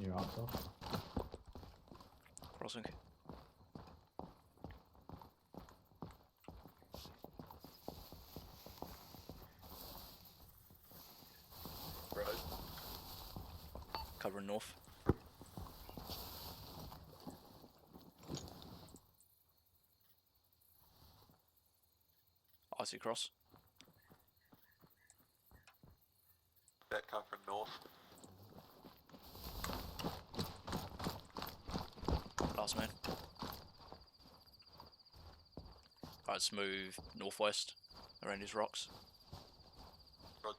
Your answer. Crossing. Road. Covering north. Icy cross. That come from north. Last man. Right, let's move northwest around these rocks. Roger.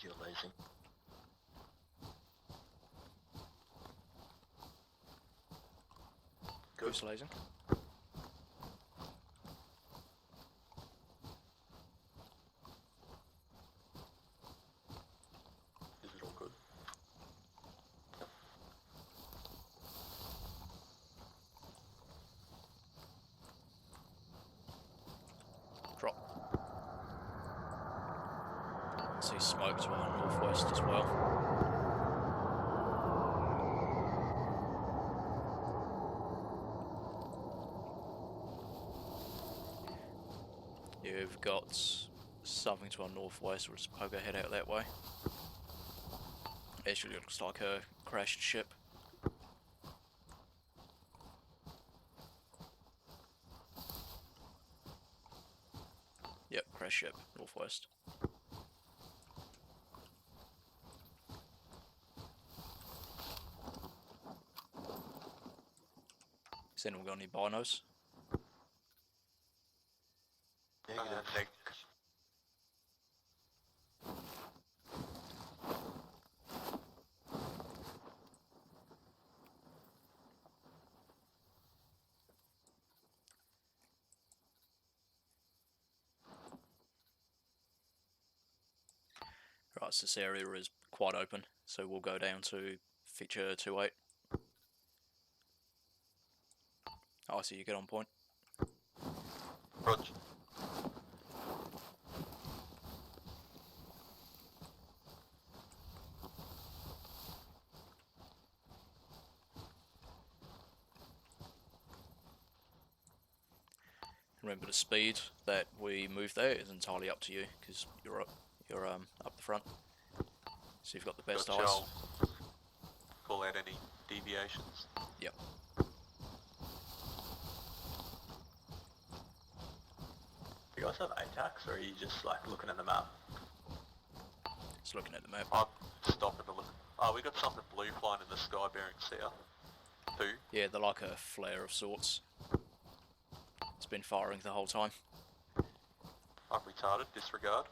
You're lazy. Who's lasing? Is it all good? Drop. See smoke to our northwest as well. You've got something to our northwest. We'll just poke our head out that way. Actually looks like a crashed ship. Yep, crashed ship, northwest. Has anyone got any binos? Negative. Right, so this area is quite open, so we'll go down to feature 28. Oh, I see you get on point. Roger. Remember, the speed that we move there is entirely up to you because you're up the front, so you've got the best Gotcha. eyes. I'll call out any deviations. Yep. Do you guys have ATACs, or are you just like looking at the map? Just looking at the map. I'm stopping to look. Oh, we got something blue flying in the sky bearing south. Two. Yeah, they're like a flare of sorts. It's been firing the whole time. I'm retarded. Disregard.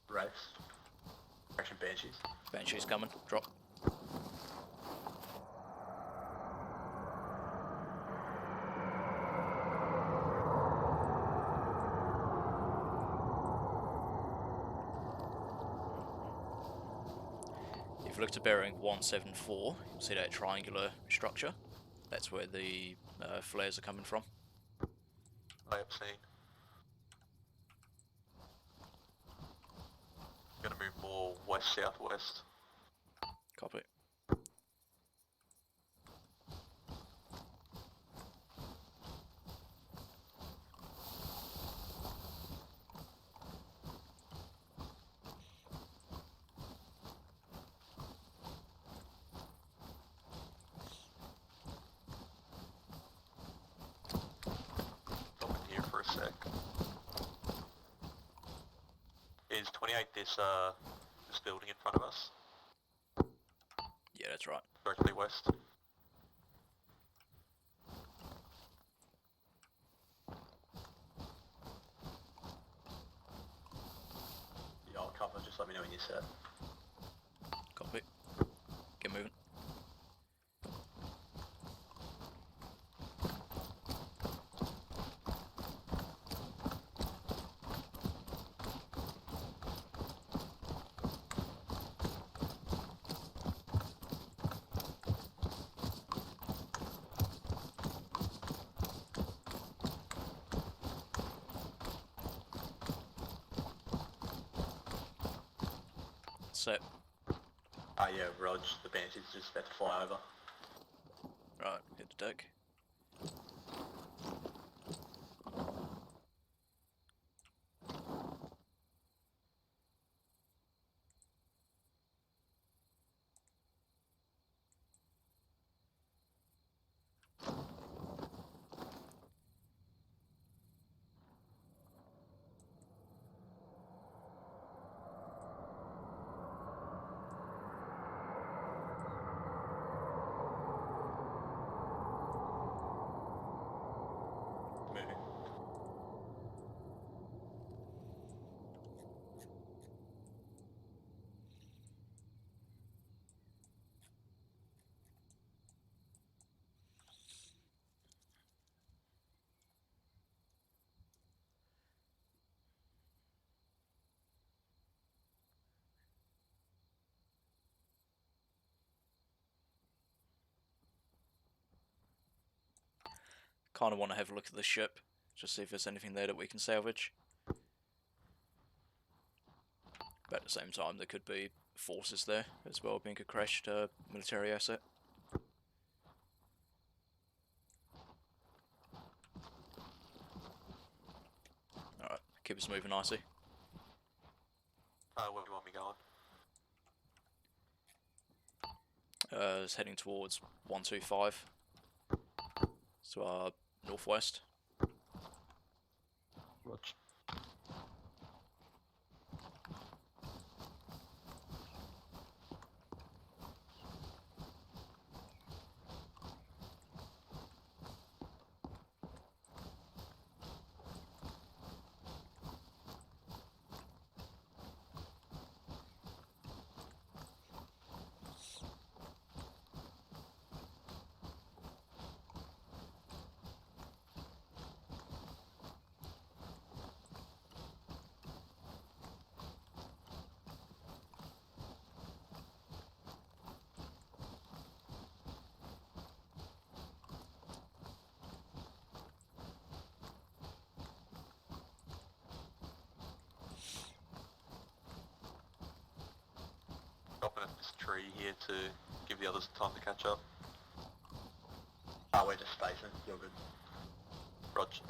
Race. Direction Banshees. Banshee's coming. Drop. If you look to bearing 174, you'll see that triangular structure. That's where the flares are coming from. I have seen. Gonna move more west-southwest. Copy. Stopping here for a sec. Is 28 this building in front of us? Yeah, that's right. Directly west. Yeah, I'll cover just me know when you're set. Copy. Get moving. Set. Oh yeah, Rog, the Banshee's just about to fly over. Right, hit the deck. Moving. Kind of want to have a look at the ship, just see if there's anything there that we can salvage. But at the same time, there could be forces there as well, being a crashed military asset. Alright, keep us moving nicely. Where do you want me going? It's heading towards 125. To our northwest. Watch. Stopping at this tree here to give the others time to catch up. Oh, we're just spacing. You're good. Roger.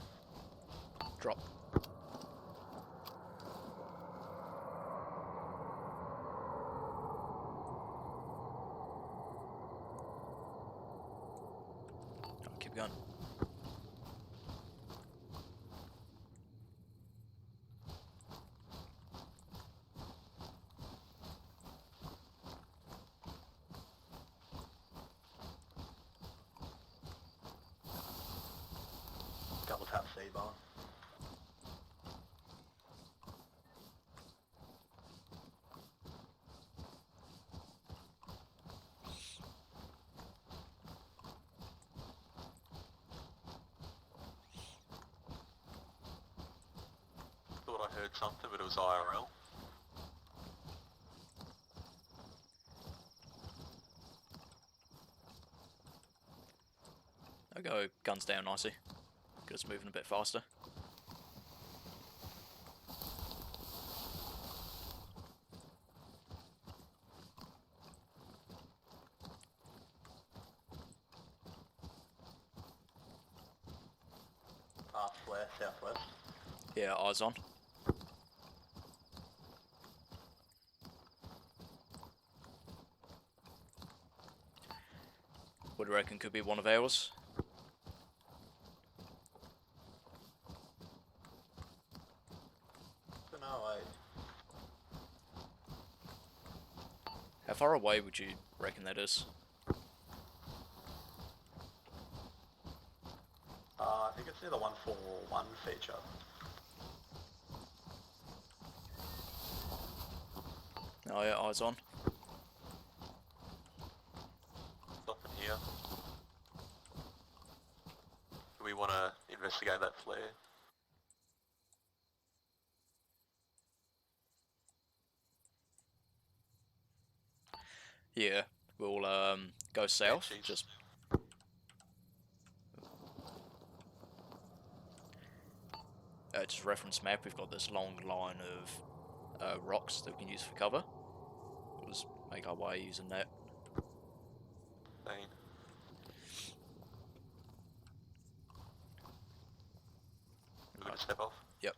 Drop. Alright, keep going. Double tap C bar. Thought I heard something, but it was IRL. I'll go guns down nicely. Get us moving a bit faster. Flare, southwest. Yeah, eyes on. Would reckon could be one of ours. How far away would you reckon that is? I think it's near the 141 feature. Oh yeah, eyes on. Nothing here. Do we want to investigate that flare? Yeah, we'll go south. Banshees. Just reference map. We've got this long line of rocks that we can use for cover. We'll just make our way using that. Bane. We're going to step off. Yep.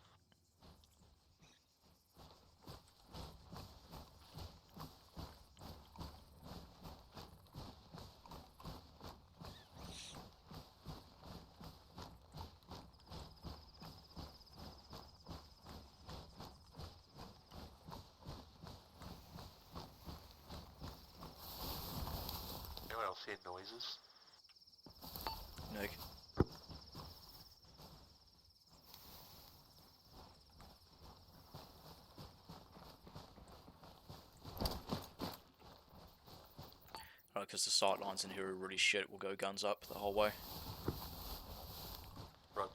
Anyone else hear noises? Nick. Right, because the sight lines in here are really shit, we'll go guns up the whole way. Rog.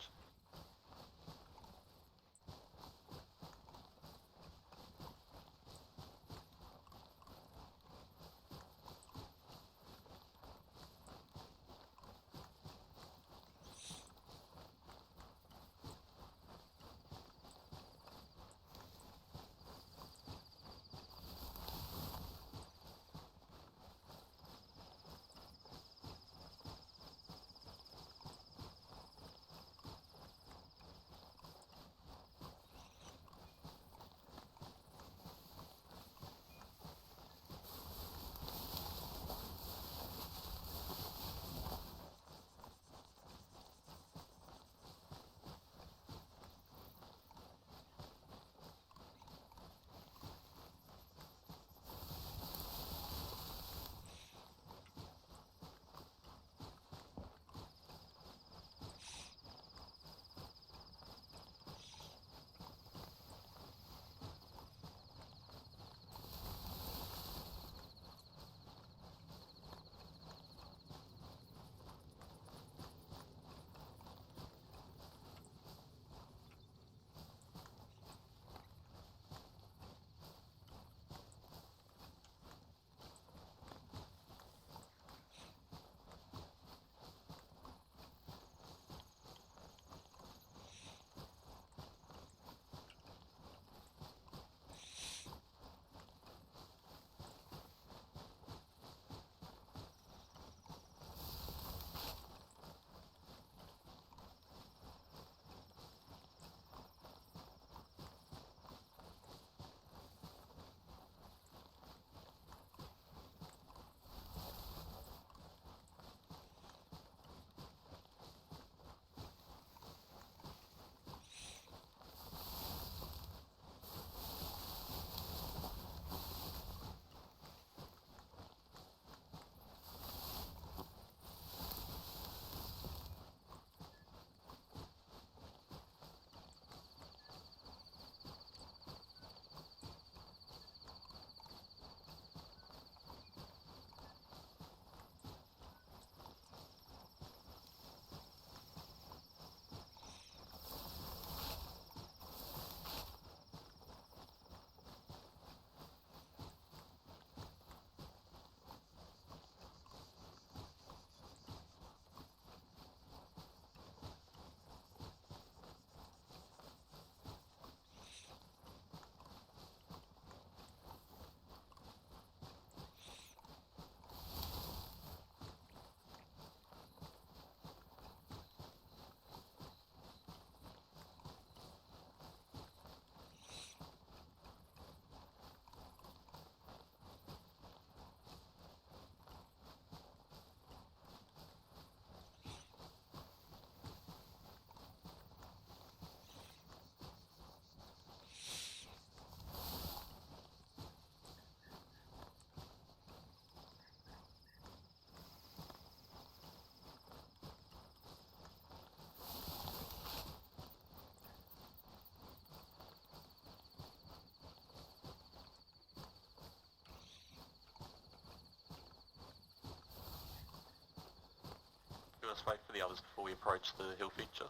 let us wait for the others before we approach the hill feature.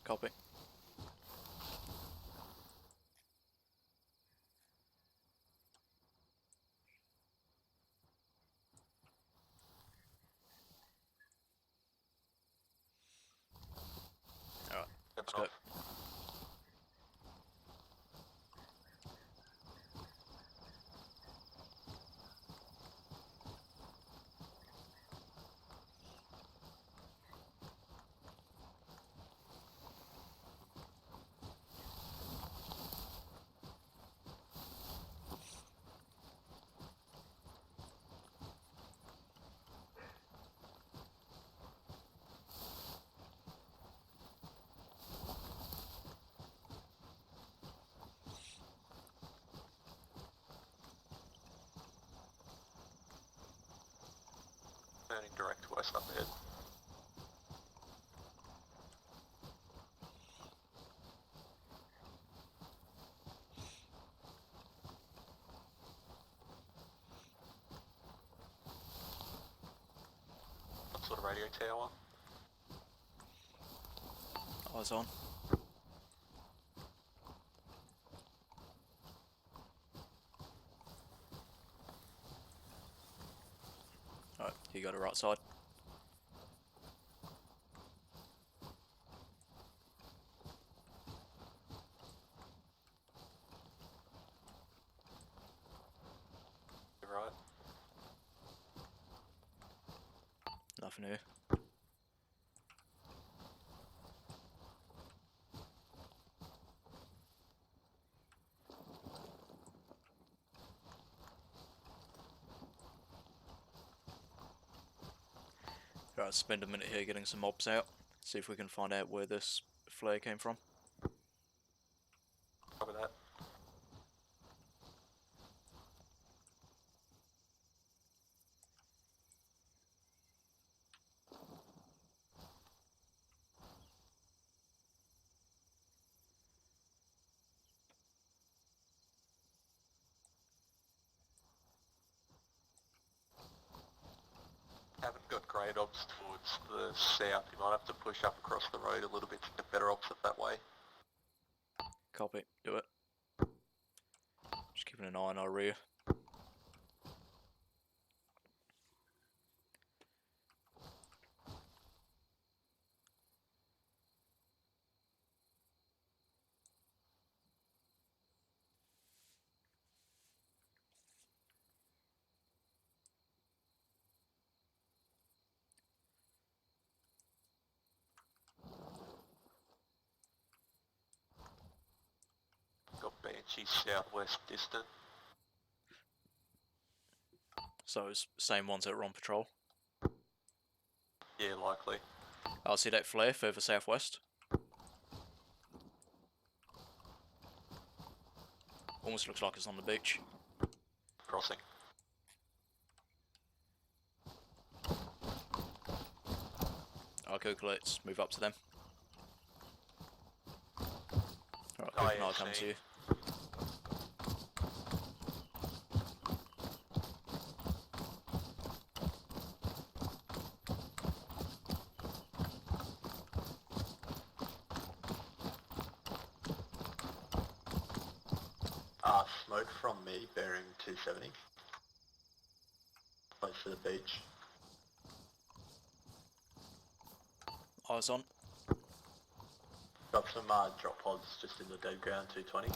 Copy. Alright, let's go. Turning direct west up ahead. What sort of radio tower? Eyes on. Alright, you got it right side. You're right. Nothing here. Alright, spend a minute here getting some mobs out. See if we can find out where this flare came from. Copy that. Haven't got great ops towards the south. You might have to push up across the road a little bit to get better ops up that way. Copy, do it. Just keeping an eye on our rear. Got Banshee southwest distant. So it's same ones that were on patrol. Yeah, likely. I'll see that flare further southwest. Almost looks like it's on the beach. Crossing. Okay, let's move up to them. Alright, Oh, keep an yeah, eye coming to seen. you. Smoke from me bearing 270. Close to the beach. Eyes on. Got some drop pods just in the dead ground, 220.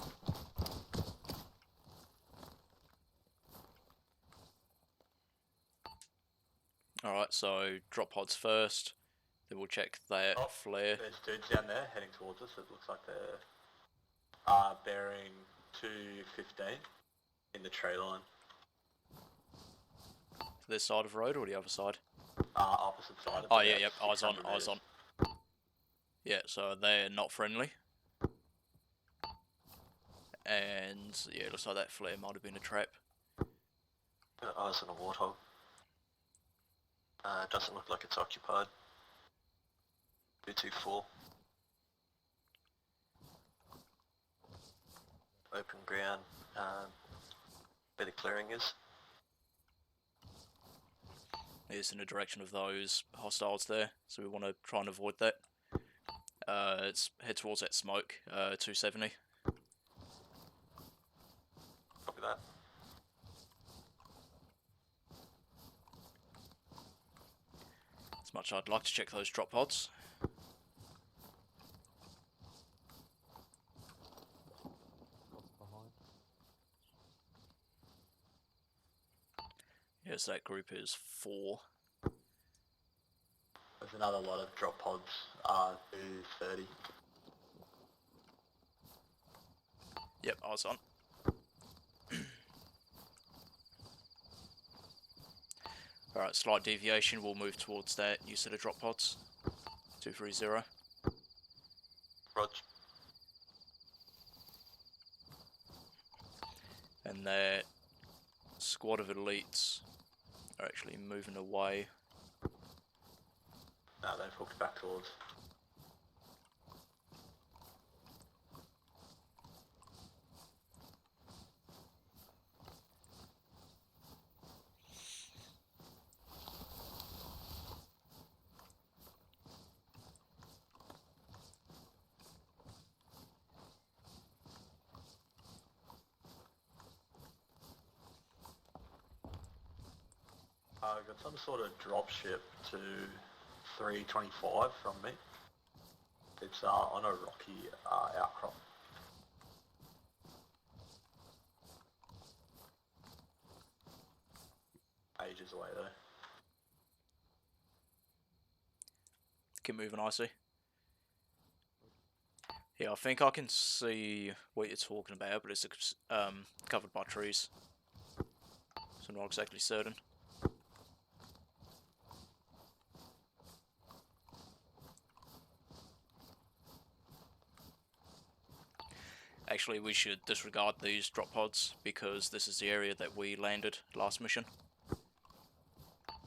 Alright, so drop pods first. Then we'll check that flare. There's dudes down there heading towards us. It looks like they're bearing 215 in the tree line. This side of the road or the other side? Opposite side. Oh yeah, yep, eyes on, eyes on. Yeah, so they're not friendly. And yeah, it looks like that flare might have been a trap. Eyes on a warthog. Doesn't look like it's occupied. 224. Open ground. Where the clearing is. is in the direction of those hostiles there, so we want to try and avoid that. Let's head towards that smoke, 270. Copy that. As much as I'd like to check those drop pods. What's behind? Yes, that group is 4. There's another lot of drop pods, 230. Yep, eyes on. Alright, slight deviation, we'll move towards that use of the drop pods. 230. Rog. And that squad of elites are actually moving away. No, they've hooked back towards. I've got some sort of drop ship to 325 from me. It's on a rocky outcrop. Ages away though. Keep moving, I see. Yeah, I think I can see what you're talking about, but it's covered by trees. So I'm not exactly certain. Actually, we should disregard these drop pods because this is the area that we landed last mission.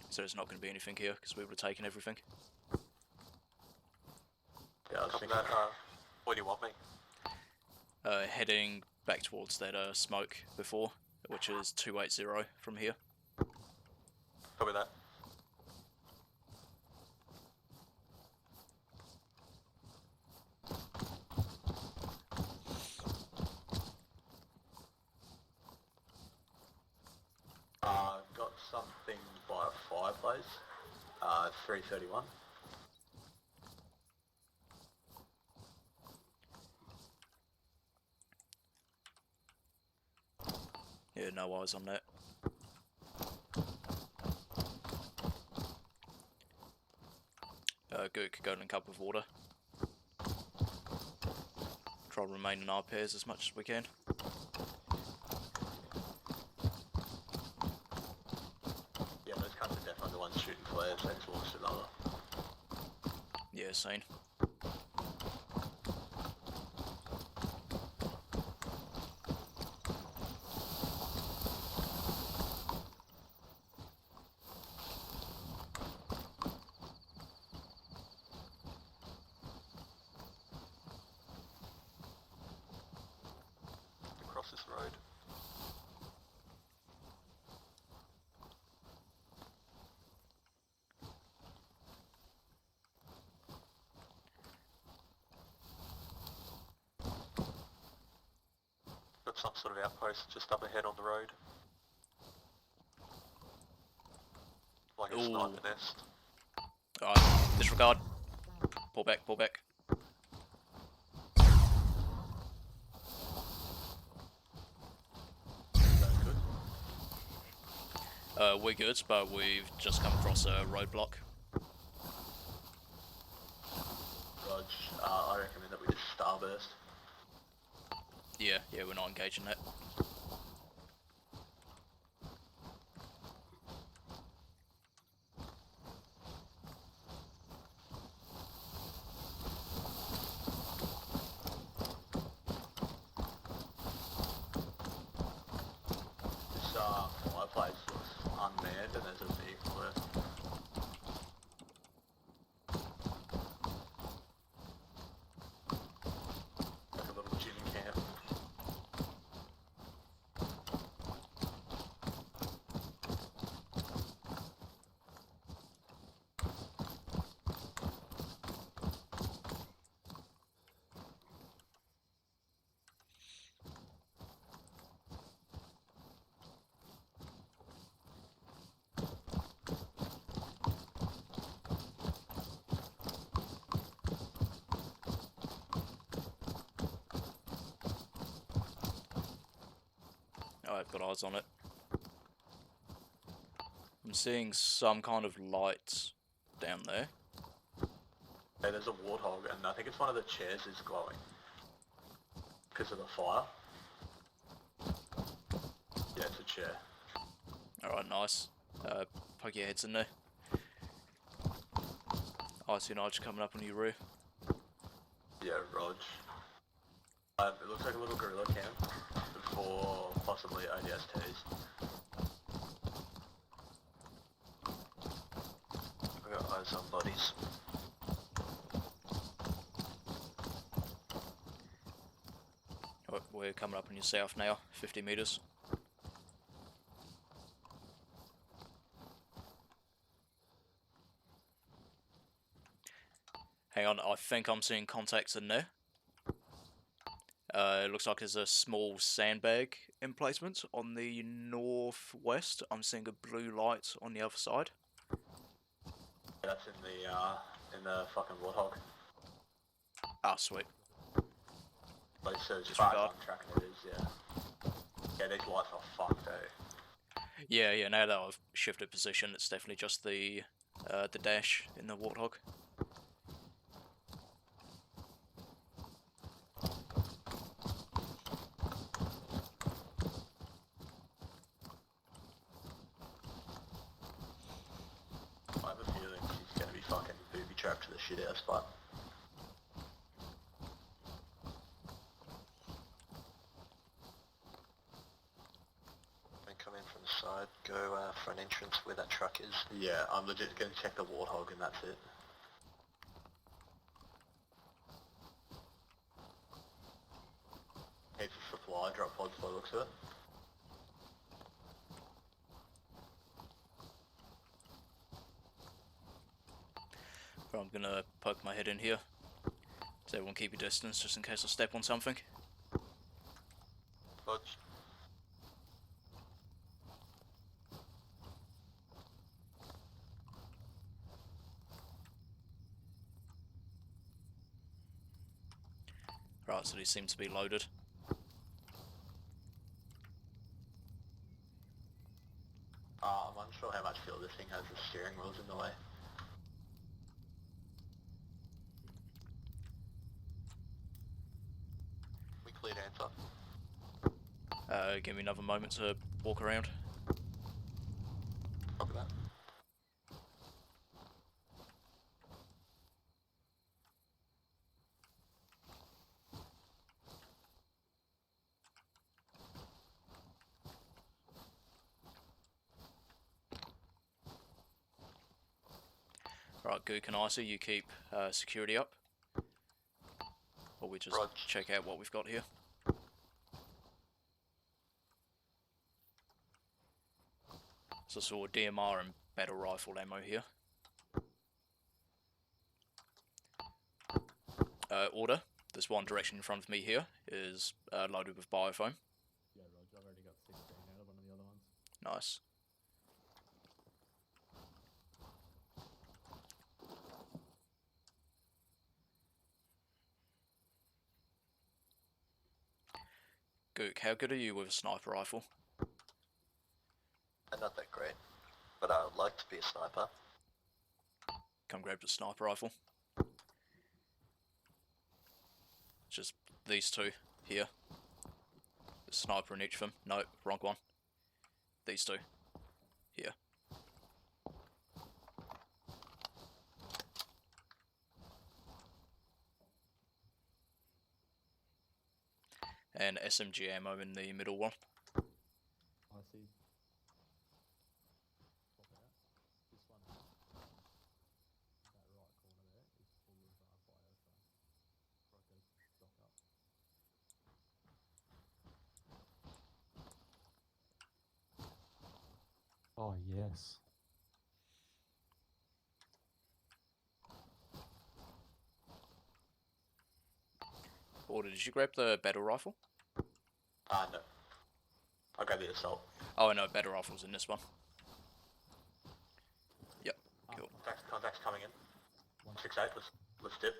So there's not going to be anything here because we would have taken everything. Yeah, I was Copy thinking that. Where do you want me? Heading back towards that smoke before, which is 280 from here. Copy that. got something by a fireplace, 331. Yeah, no eyes on that. Gook, go in a cup of water. Try to remain in our pairs as much as we can. Yeah, those cunts are definitely the ones shooting flares. They just launched another. Yeah, seen. Across this road. Got some sort of outpost just up ahead on the road. Like a Ooh. sniper nest. Alright, disregard. Pull back, pull back. That's good. We're good, but we've just come across a roadblock. Rog, I recommend that we just starburst. Yeah, we're not engaging that. This fireplace looks unmanned and there's a vehicle there. Like a little gym camp. I've got eyes on it. I'm seeing some kind of light down there. Hey, there's a warthog, and I think it's one of the chairs is glowing because of the fire. Yeah, it's a chair. Alright, nice. Poke your heads in there. Icy Nige coming up on your rear. Yeah, Rog. It looks like a little gorilla camp for possibly ODSTs. We got eyes on bodies. We're coming up on your south now, 50 meters. Hang on, I think I'm seeing contacts in there. It looks like there's a small sandbag emplacement on the northwest. I'm seeing a blue light on the other side. That's in the fucking warthog. Ah, sweet. Like, so as Disregard. far as I'm tracking it is, yeah. Yeah, these lights are fucked, eh? Yeah, now that I've shifted position, it's definitely just the dash in the warthog. I have a feeling she's gonna be fucking booby trapped to the shit house, but Then come in from the side, go front entrance where that truck is. yeah, I'm legit gonna check the warthog and that's it. Heaps of supply, drop pods by the looks of it. But I'm gonna poke my head in here. So everyone keep your distance, just in case I step on something. Dodge. Right, so these seem to be loaded. I'm unsure how much fuel this thing has, the steering wheel's in the way. We cleared answer. Give me another moment to walk around. Copy that. Right, Gook and Icy, you keep security up. Or we just Rog. check out what we've got here. So I saw DMR and battle rifle ammo here. Order. This one direction in front of me here is loaded with biofoam. Yeah, Roger, I've already got 16 out of one of the other ones. Nice. Gook, how good are you with a sniper rifle? Not that great, but I would like to be a sniper. Come grab the sniper rifle. Just these two here. The sniper in each of them. No, wrong one. These two. Here. And SMG ammo in the middle one. I see. Swap it out. This one, that right corner there is full of biofoam. Right, gotta push stock up. Oh, yes. Order, did you grab the battle rifle? No. I'll go the assault. Oh no, battle rifle's in this one. Yep, cool. Contact's coming in. 168, let's dip.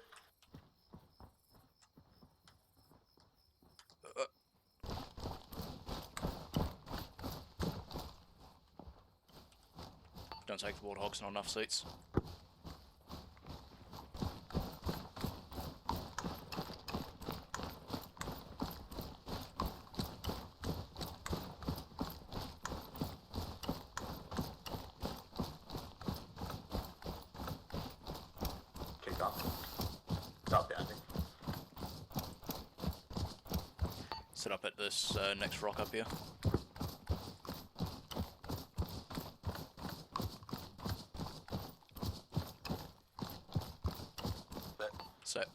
take the Warthogs, not enough seats. Kick up. Start bounding. Set up at this next rock up here. Set.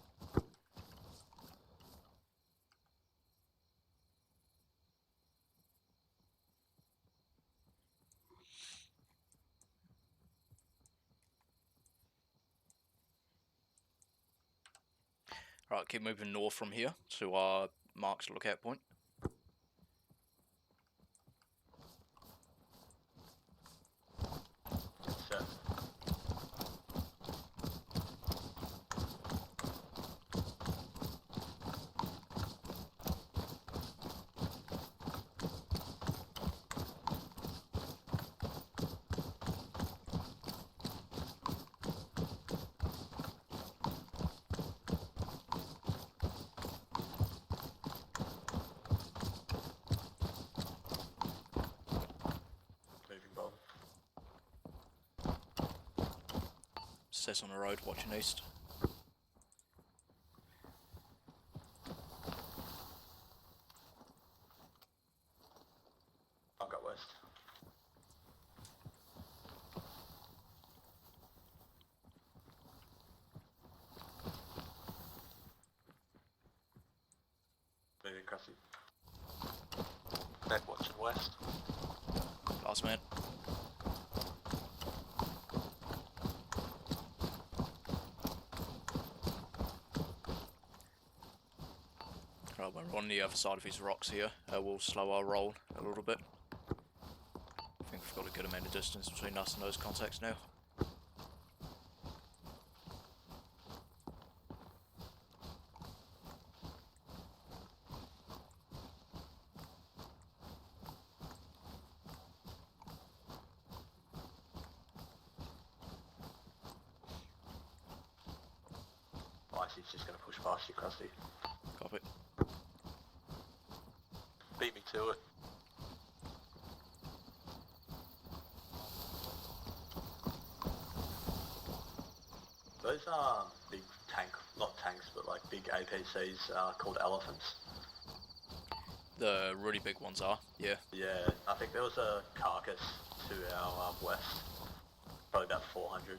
Right, keep moving north from here to our marked lookout point. Set. Moving Bob. Says on the road, watching east. I've got west. Moving Crusty. Ned watching west. Last man. Right, when we're on the other side of these rocks here, we'll slow our roll a little bit. I think we've got a good amount of distance between us and those contacts now. Icy's just going to push past you, Crusty. Copy. Beat me to it. Those big not tanks, but like big APCs called elephants. The really big ones are, yeah. Yeah, I think there was a carcass to our west. Probably about 400.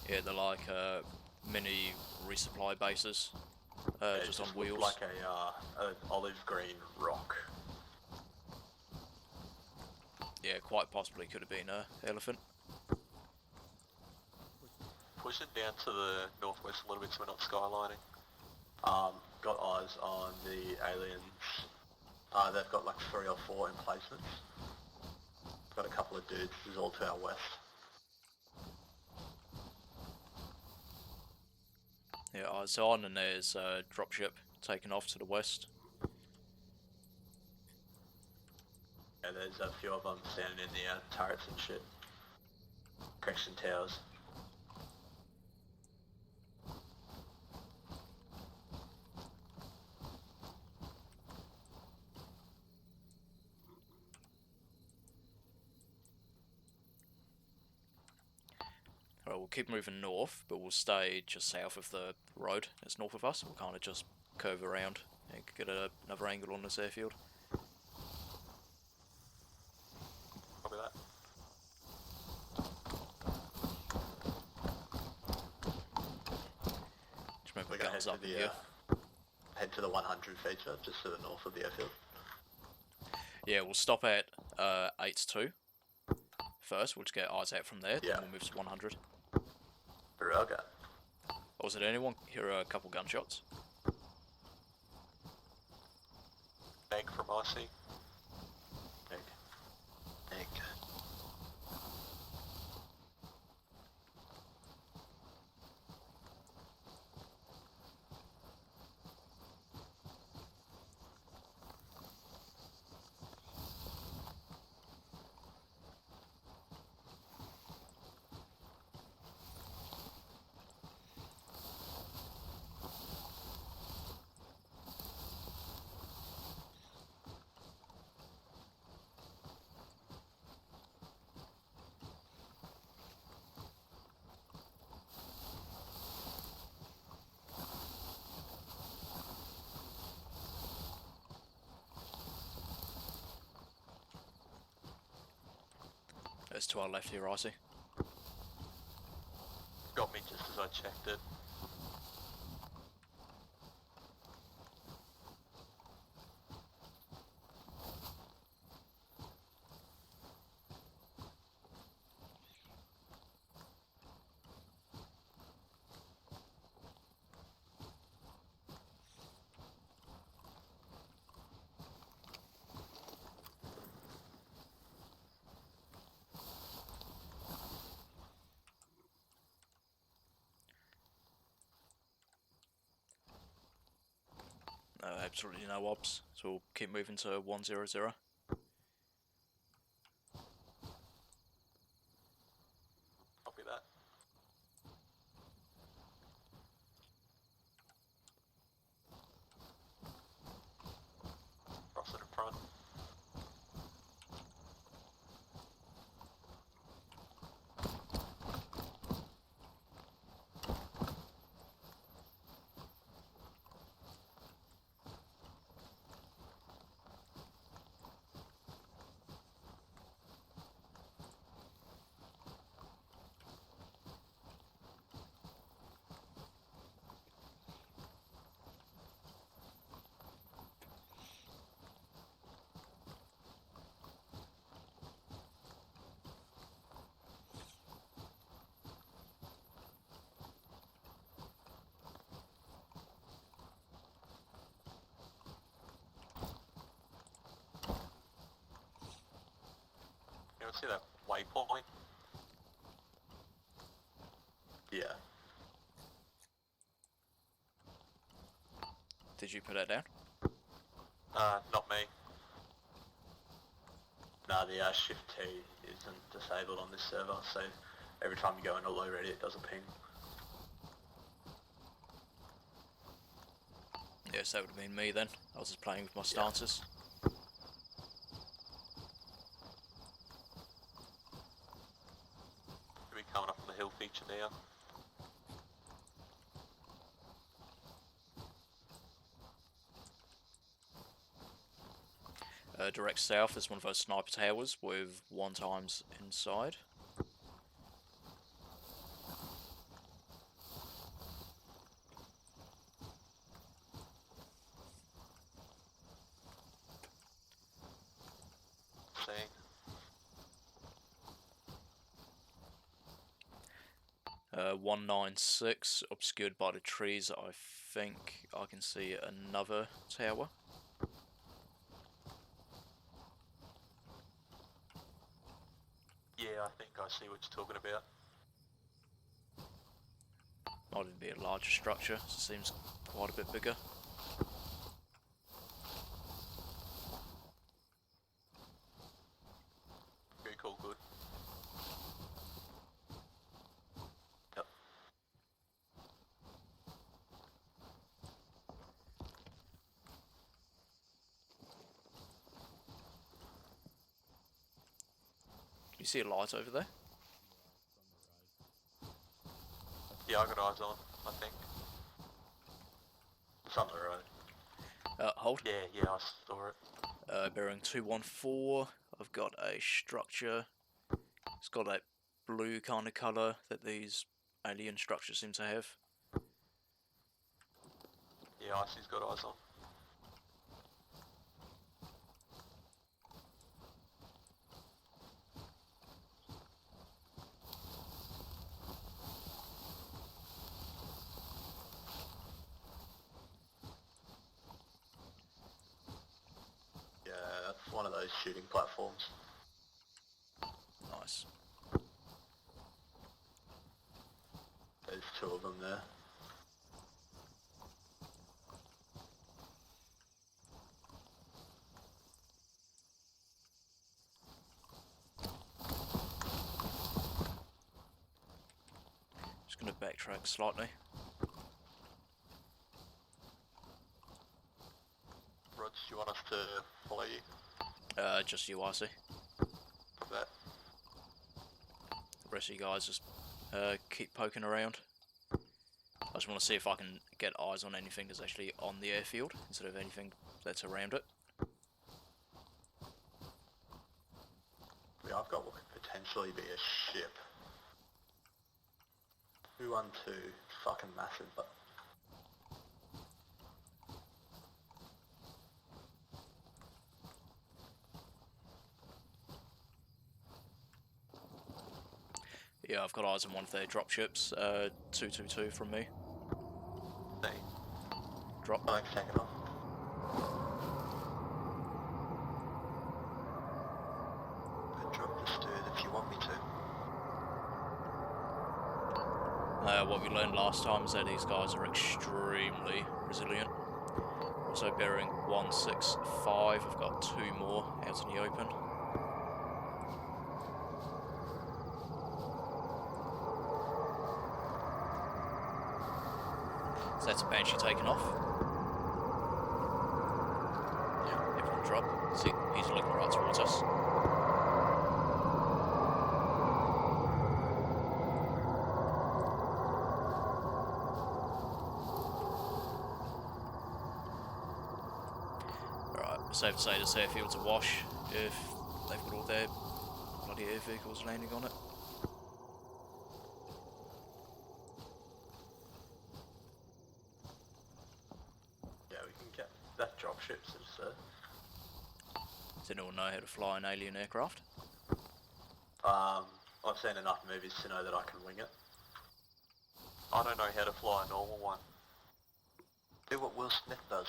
Yeah, they're like mini resupply bases, It just on looked wheels. like an olive green rock. Yeah, quite possibly could have been a elephant. Push it down to the northwest a little bit so we're not skylining. Got eyes on the aliens. They've got like 3 or 4 emplacements. Got a couple of dudes. This is all to our west. Yeah, so on and there's a dropship taking off to the west. Yeah, there's a few of them standing in the turrets and shit. Correction towers. Alright, we'll keep moving north, but we'll stay just south of the road that's north of us. We'll kind of just curve around and get another angle on this airfield. Probably that. Just remember We're gonna guns head up to in the here. head to the 100 feature, just to the north of the airfield. Yeah, we'll stop at 8-2 first. We'll just get eyes out from there, Yeah. then we'll move to 100. Baraga. Or was it anyone? Hear a couple gunshots. Egg from Icy. Egg. Egg. It's to our left here, I see. Got me just as I checked it. No, absolutely no obs, so we'll keep moving to 100. Copy that. Cross it in front. You see that waypoint? Yeah. Did you put that down? Not me. No, the shift T isn't disabled on this server, so every time you go into low ready, it does a ping. Yes, that would have been me then. I was just playing with my stances. Should be coming up on the hill feature now. Direct south is one of those sniper towers with 1 times inside. Seeing. 196, obscured by the trees. I think I can see another tower. Yeah, I think I see what you're talking about. Might even be a larger structure, seems quite a bit bigger. Very cool, good. Yep. You see a light over there? Yeah, I got eyes on, I think. It's on the road. Hold. Yeah, I saw it. Bearing 214. I've got a structure. It's got that blue kind of colour that these alien structures seem to have. Yeah, Icy's got eyes on. Yeah, that's one of those shooting platforms. Nice. There's 2 of them there. Just going to backtrack slightly. Rod, do you want us to follow you? Just you, I see. For that? The rest of you guys just keep poking around. I just want to see if I can get eyes on anything that's actually on the airfield instead of anything that's around it. Yeah, I've got what could potentially literally be a ship. 212, fucking massive, but... Yeah, I've got eyes on one of their drop ships. 222 from me. See. Drop. I can take it off. But drop this dude if you want me to. What we learned last time is that these guys are extremely resilient. Also bearing 165, I've got 2 more out in the open. So that's a Banshee taken off. Yeah, everyone drop. See, he's looking right towards us. Alright, safe to say this airfield's a wash if they've got all their bloody air vehicles landing on it. That dropship's absurd. Does anyone know how to fly an alien aircraft? I've seen enough movies to know that I can wing it. I don't know how to fly a normal one. Do what Will Smith does.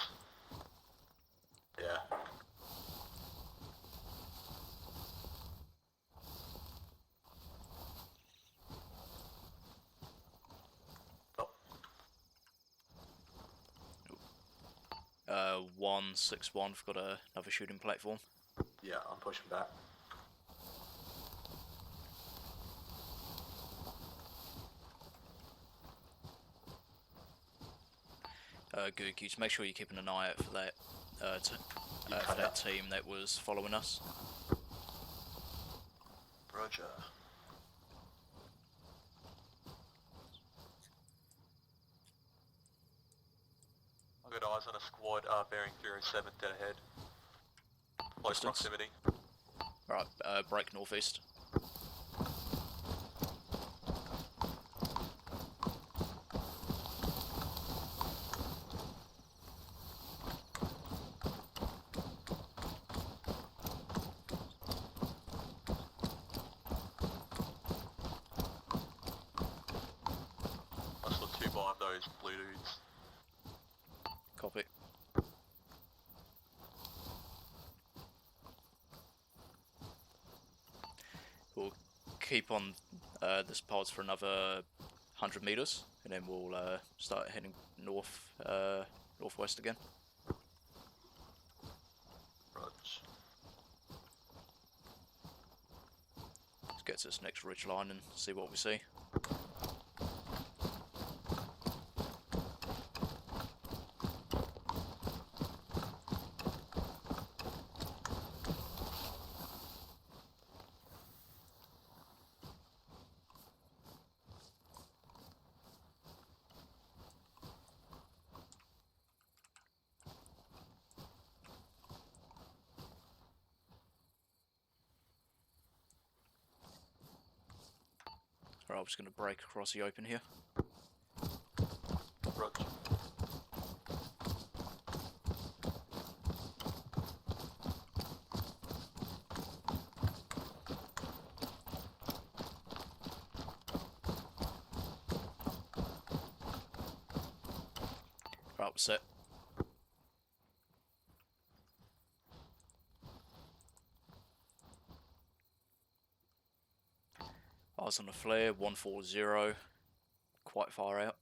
Yeah. Oh, 161, we've got another shooting platform. yeah, I'm pushing back. Good, you just make sure you're keeping an eye out for that, for that team that was following us. Roger. I've got eyes on a squad bearing 07 dead ahead. Close Distance. proximity. Right, break northeast. I saw 2 behind those blue dudes. Copy. We'll keep on this pod for another 100 meters, and then we'll start heading northwest again. Roger. Let's get to this next ridge line and see what we see. Alright, I'm just going to break across the open here. Roger. Right, we're set. Eyes on the flare, 140, quite far out.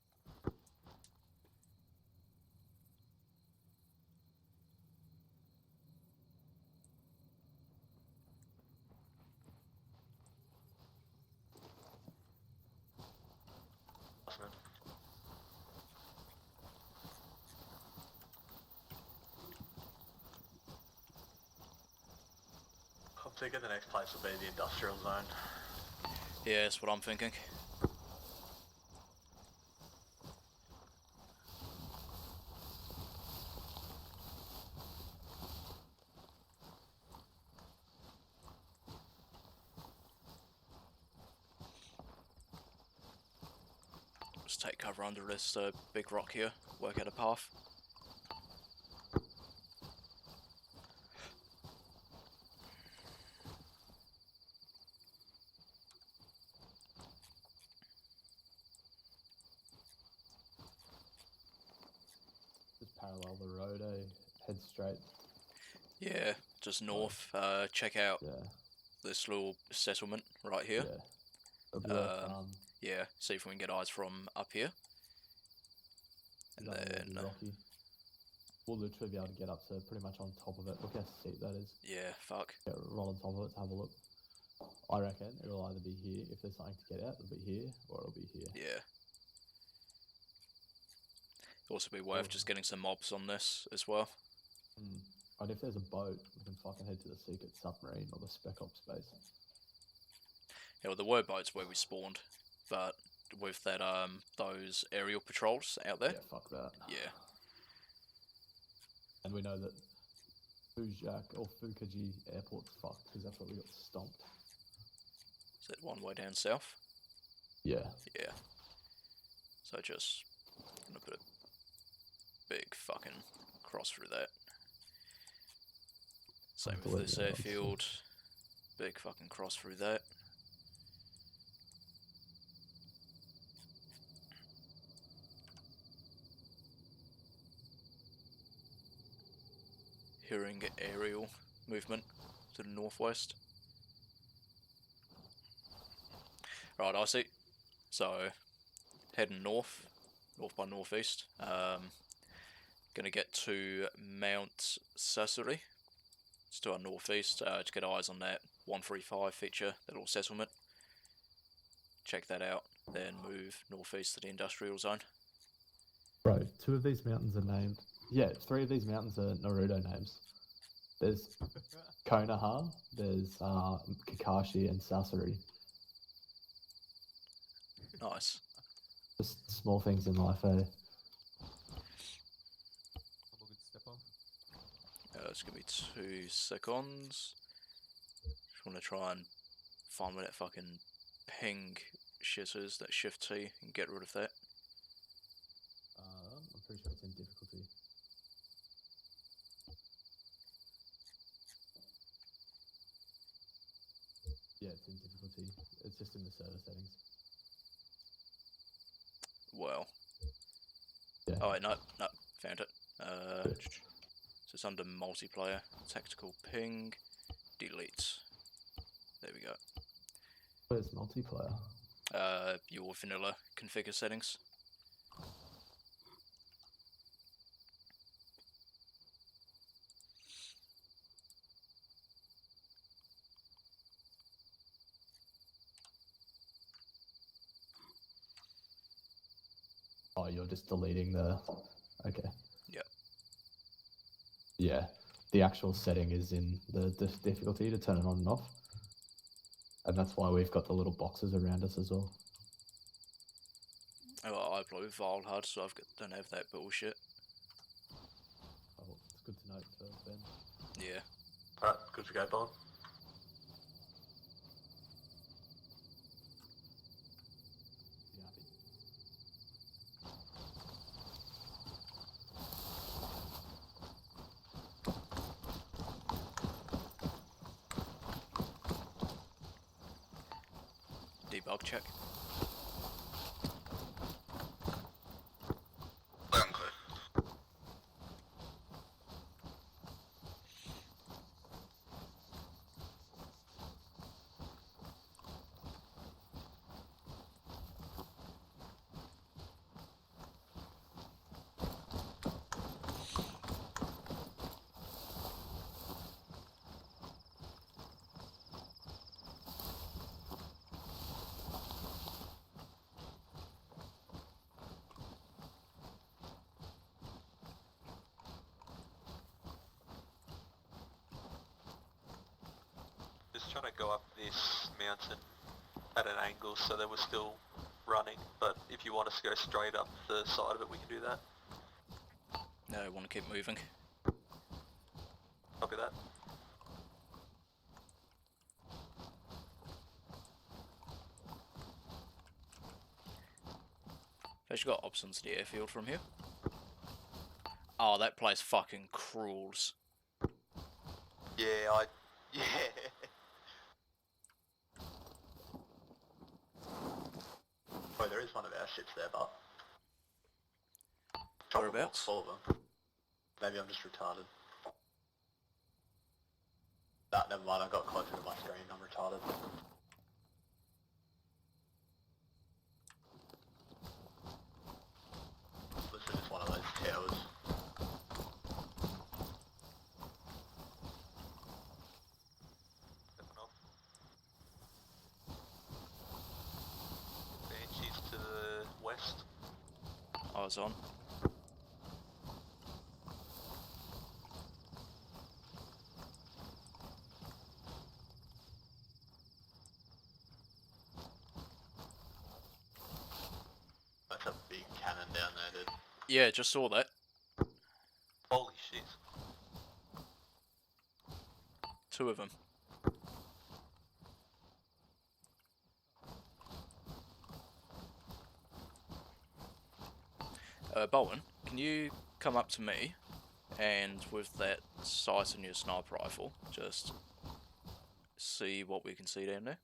I'm thinking the next place will be the industrial zone. Yeah, that's what I'm thinking. Just take cover under this big rock here, work out a path. Just parallel the road, head straight. Yeah, just north. Check out Yeah. this little settlement right here. Yeah. It'll be worth, Yeah, see if we can get eyes from up here. And that will then be rocky. We'll literally be able to get up to pretty much on top of it. Look how steep that is. yeah, fuck. Get right on top of it to have a look. I reckon it'll either be here, if there's something to get out, it'll be here, or it'll be here. Yeah. Also be worth just getting some mobs on this as well. And if there's a boat, we can fucking head to the secret submarine or the spec ops base. Yeah, well, there were boats where we spawned, but with that those aerial patrols out there. Yeah, fuck that. Yeah. And we know that Fujak or Fukaji Airport's fucked because that's where we got stomped. Is that one way down south? Yeah. Yeah. So just gonna put a big fucking cross through that. Same with this airfield. Big fucking cross through that. Hearing aerial movement to the northwest. Right, I see. So, heading north by northeast. Gonna get to Mount Sassari. It's to our northeast. To get eyes on that 135 feature, that little settlement. Check that out. Then move northeast to the industrial zone. Bro, 2 of these mountains are named. Yeah, 3 of these mountains are Naruto names. There's Konoha, there's Kakashi, and Sasori. Nice. Just small things in life, eh? Couple good step on. It's gonna be 2 seconds. Just wanna try and find where that fucking ping shit is, that shift T, and get rid of that. I'm pretty sure it's in difficulty. Yeah, it's in difficulty. It's just in the server settings. Well. Yeah. Oh wait, no, found it. Good. So it's under multiplayer, tactical ping, delete. There we go. Where's multiplayer? Your vanilla configure settings. Oh, you're just deleting the... Okay. Yep. Yeah, the actual setting is in the difficulty to turn it on and off. And that's why we've got the little boxes around us as well. Oh, well, I play with Vile HUD, so don't have that bullshit. Oh, it's good to know for Ben. Yeah. Alright, good to go, Bob. You happy? Debug check. Loud and clear. Just trying to go up this mountain at an angle so that we're still running, but if you want us to go straight up the side of it, we can do that. No, I want to keep moving. Copy that. Actually got options to the airfield from here. Oh, that place fucking crawls. Yeah, yeah. Oh, there is one of our ships there, but... Drop them off, Whereabouts? all of them. Maybe I'm just retarded. Nah, never mind, I got closer to my screen, I'm retarded. Listen, it's one of those towers. Stepping off. Banshees to the west. Eyes on. That's a big cannon down there, dude. Yeah, just saw that. Holy shit. Two of them. Bowen, can you come up to me and with that sight in your sniper rifle, just see what we can see down there?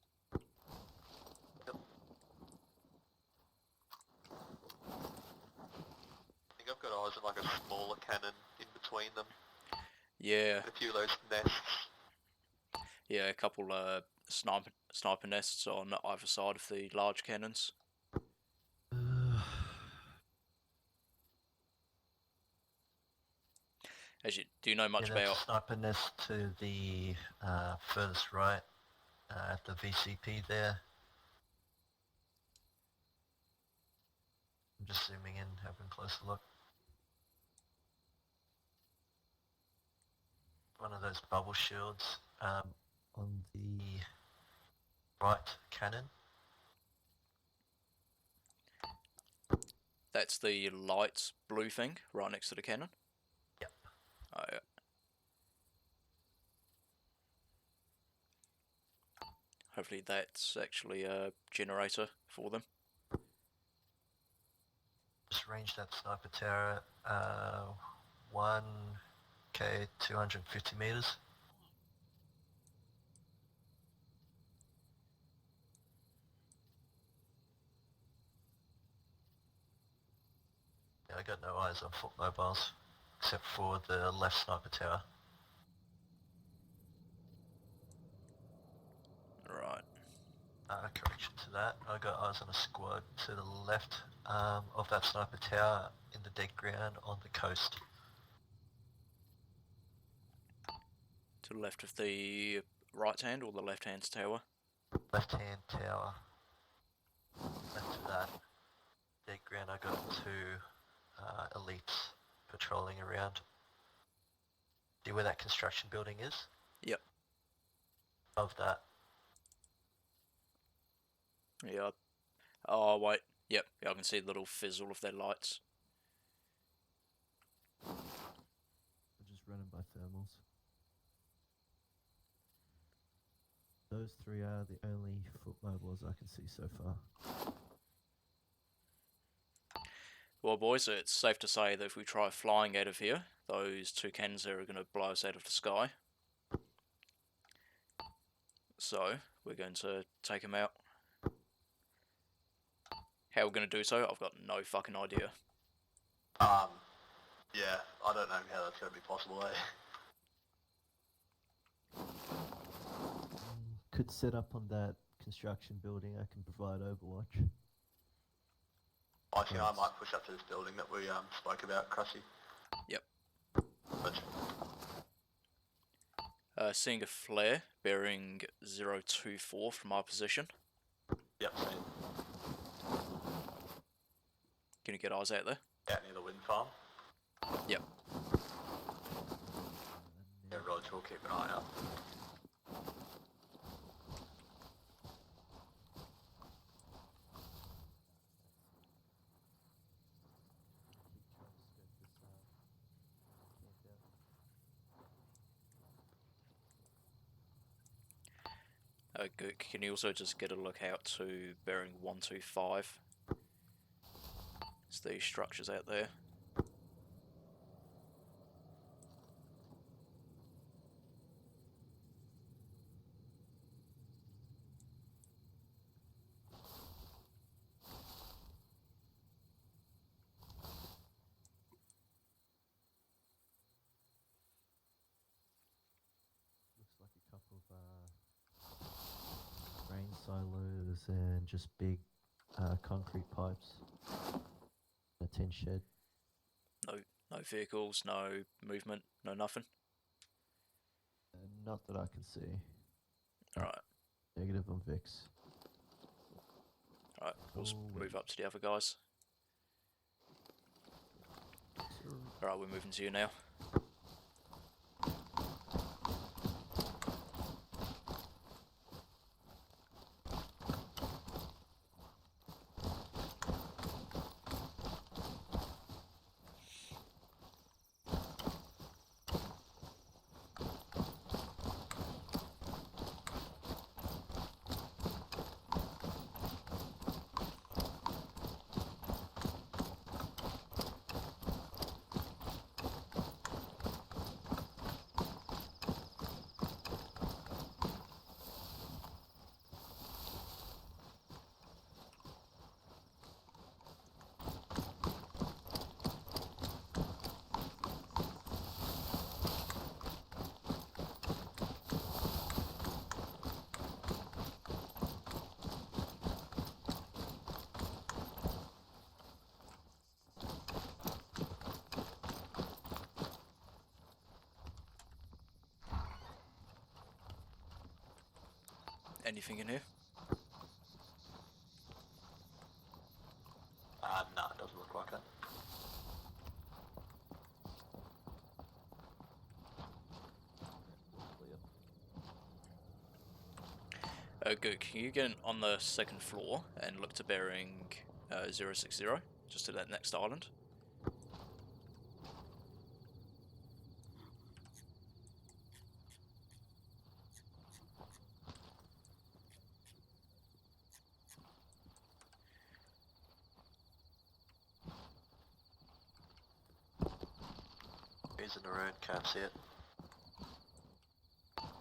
Yep. I think I've got eyes on like a smaller cannon in between them. Yeah, A few of those nests. yeah, a couple sniper nests on either side of the large cannons. Actually, do you know much Yeah, that's about? a sniper nest to the furthest right at the VCP there. I'm just zooming in, having a closer look. One of those bubble shields on the right cannon. That's the light blue thing right next to the cannon. Yep. Oh yeah. Hopefully that's actually a generator for them. Just range that sniper tower at 1k 250 meters. Yeah, I got no eyes on foot mobiles, except for the left sniper tower. Right. Correction to that, I got eyes on a squad to the left of that sniper tower in the dead ground on the coast. To the left of the right hand or the left hand tower? Left hand tower. Left to that dead ground, I got two elites patrolling around. See where that construction building is? Yep. Above that. Yeah. Oh wait. Yep. Yeah, I can see the little fizzle of their lights. We're just running by thermals. Those three are the only foot mobiles I can see so far. Well, boys, it's safe to say that if we try flying out of here, those two cannons there are going to blow us out of the sky. So, we're going to take them out. How we're going to do so, I've got no fucking idea. Yeah, I don't know how that's going to be possible, eh? Could set up on that construction building. I can provide Overwatch. I think I Thanks. might push up to this building that we spoke about, Crushy. Yep. But Seeing a flare bearing 024 from our position. yep, seen. Can you get eyes out there? Out near the wind farm. Yep. Yeah, Roger, we'll keep an eye out. Good. Can you also just get a look out to bearing 125? It's these structures out there. Looks like a couple of grain silos and just big concrete pipes. A tin shed. No vehicles, no movement, no nothing. Not that I can see. Alright, Negative on Vix. alright, we'll Oh, move up to the other guys. Alright, we're moving to you now. Anything in here? No, it doesn't look like it. Good. Can you get on the second floor and look to bearing 060, just to that next island? Trees in the road, can't see it.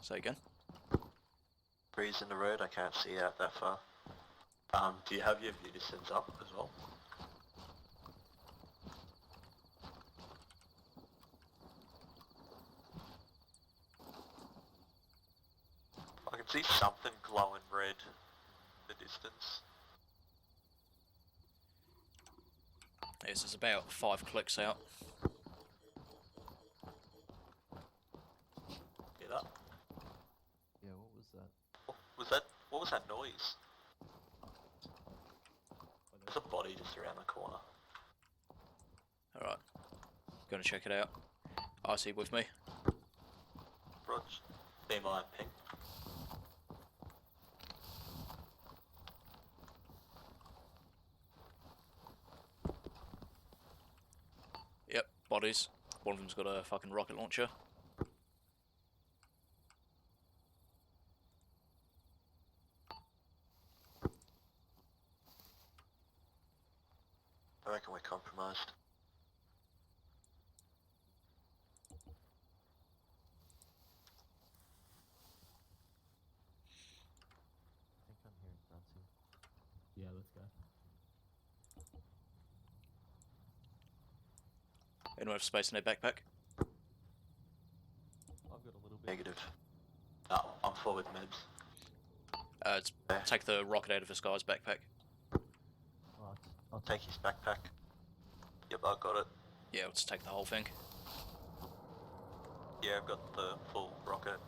Say again? Trees in the road, I can't see out that far. Do you have your view distance up as well? I can see something glowing red in the distance. Yes, it's about 5 clicks out. Hear that? Yeah, what was that? What was that noise? There's a body just around the corner. Alright. Gonna check it out. RC with me. Rog, be my ping. Yep, bodies. One of them's got a fucking rocket launcher. I reckon we're compromised. I think I'm hearing grunting. Yeah, let's go. Anyone have space in their backpack? I've got a little bit. Negative. No, I'm full with meds. Take the rocket out of this guy's backpack. Right, I'll take Take his backpack. Yep, I got it. Yeah, let's take the whole thing. Yeah, I've got the full rocket.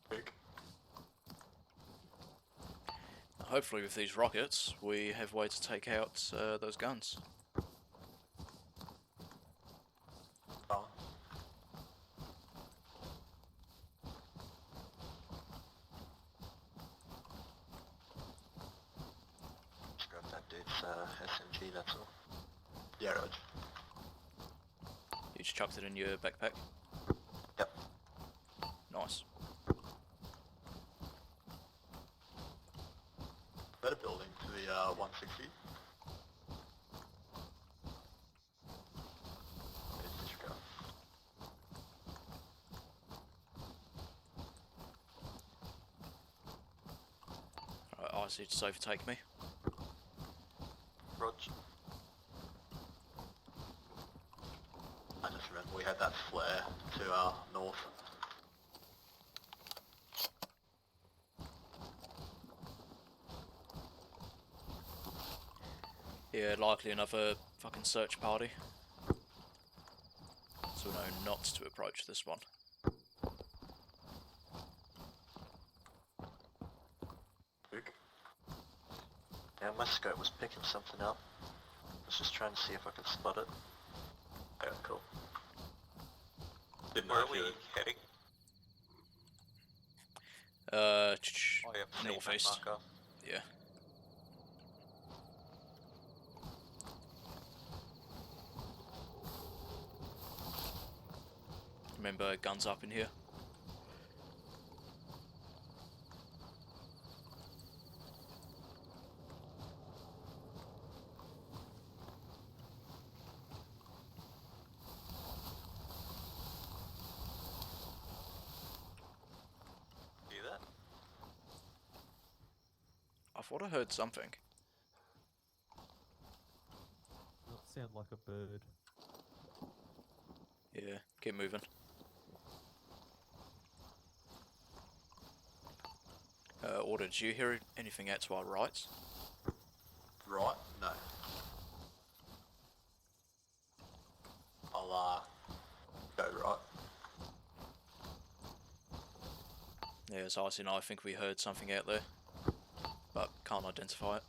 Big. Hopefully with these rockets, we have a way to take out those guns. Oh. Just grab that dude's SMG, that's all. Yeah, Rog. You just chucked it in your backpack? Yep. Nice. Better building to the 160. It's disregard. Alright, IC just overtake me. Rog. I just remember we had that flare to our north. Yeah, likely another fucking search party. So we know not to approach this one. Luke. Yeah, my scope was picking something up. I was just trying to see if I could spot it. Yeah, cool. Didn't know Where are if we you were... heading? Uh, Oh yeah, same map northeast. marker. Yeah. Remember, guns up in here. Hear that? I thought I heard something. Doesn't sound like a bird. Yeah, keep moving. Order, did you hear anything out to our right? Right? No. I'll go right. Yeah, as IC and I think we heard something out there, but can't identify it.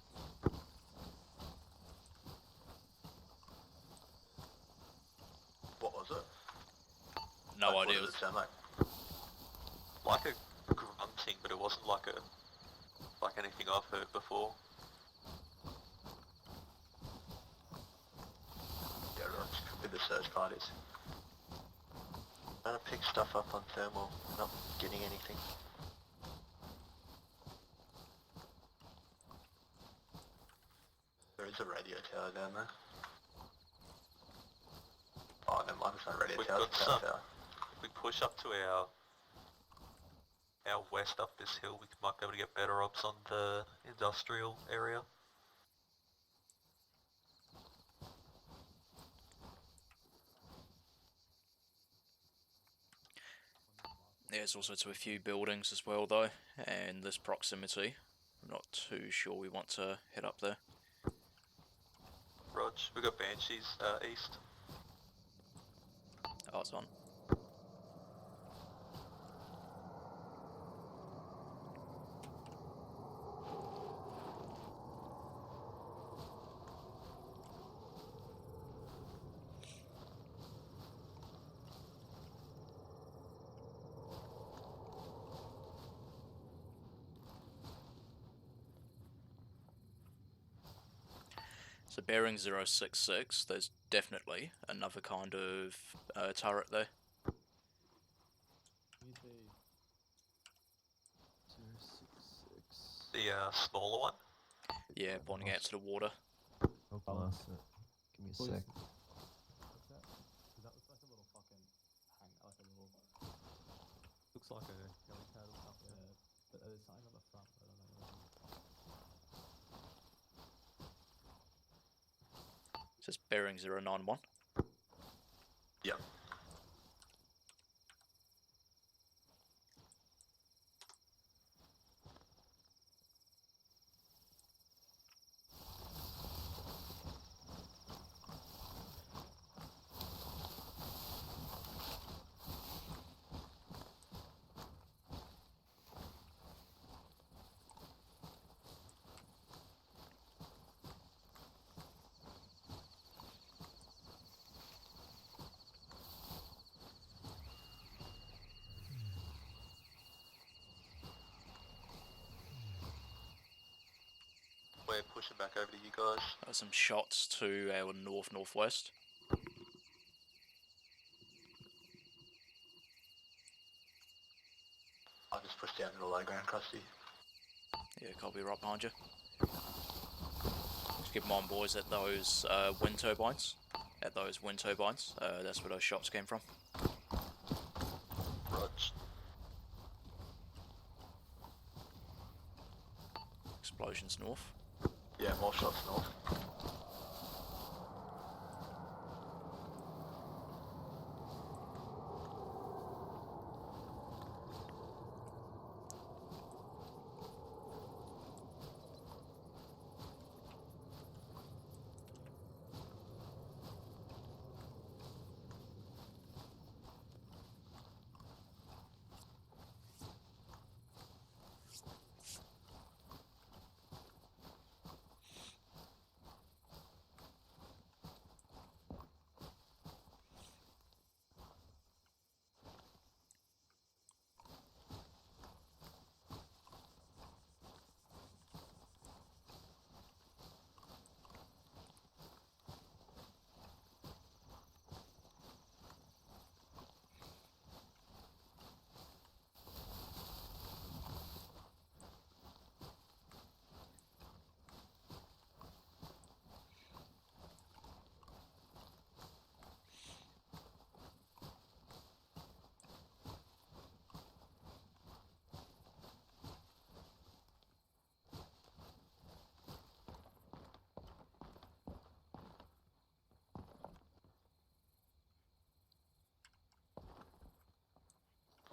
What was it? No Like, idea. What did it sound like? Like a grunting, but it wasn't like anything I've heard before. Yeah, right. With the search parties. Trying to pick stuff up on thermal, not getting anything. There is a radio tower down there. Oh, never mind, it's not a radio We've tower, got it's a power some. tower. If we push up to our west up this hill, we might be able to get better ops on the industrial area. Yeah, there's also to a few buildings as well though, and this proximity. I'm not too sure we want to head up there. Rog, we got Banshees east. Oh, it's on. So bearing 066, there's definitely another kind of turret there. The smaller one. Yeah, pointing out to the water. I'll glass it. Give me a Boys, sec. what's that? That looks like a little fucking hang, like a little. Looks like a helipad or something. Yeah, but there's something on the front, but I don't know what it is. It says bearing 091. Yep. pushing back over to you guys. Some shots to our north-northwest. I just pushed down to the low ground, Krusty. Yeah, copy, right behind you. Just keep in mind, boys, at those wind turbines. That's where those shots came from. Rog. Explosions north. Yeah, more shots north.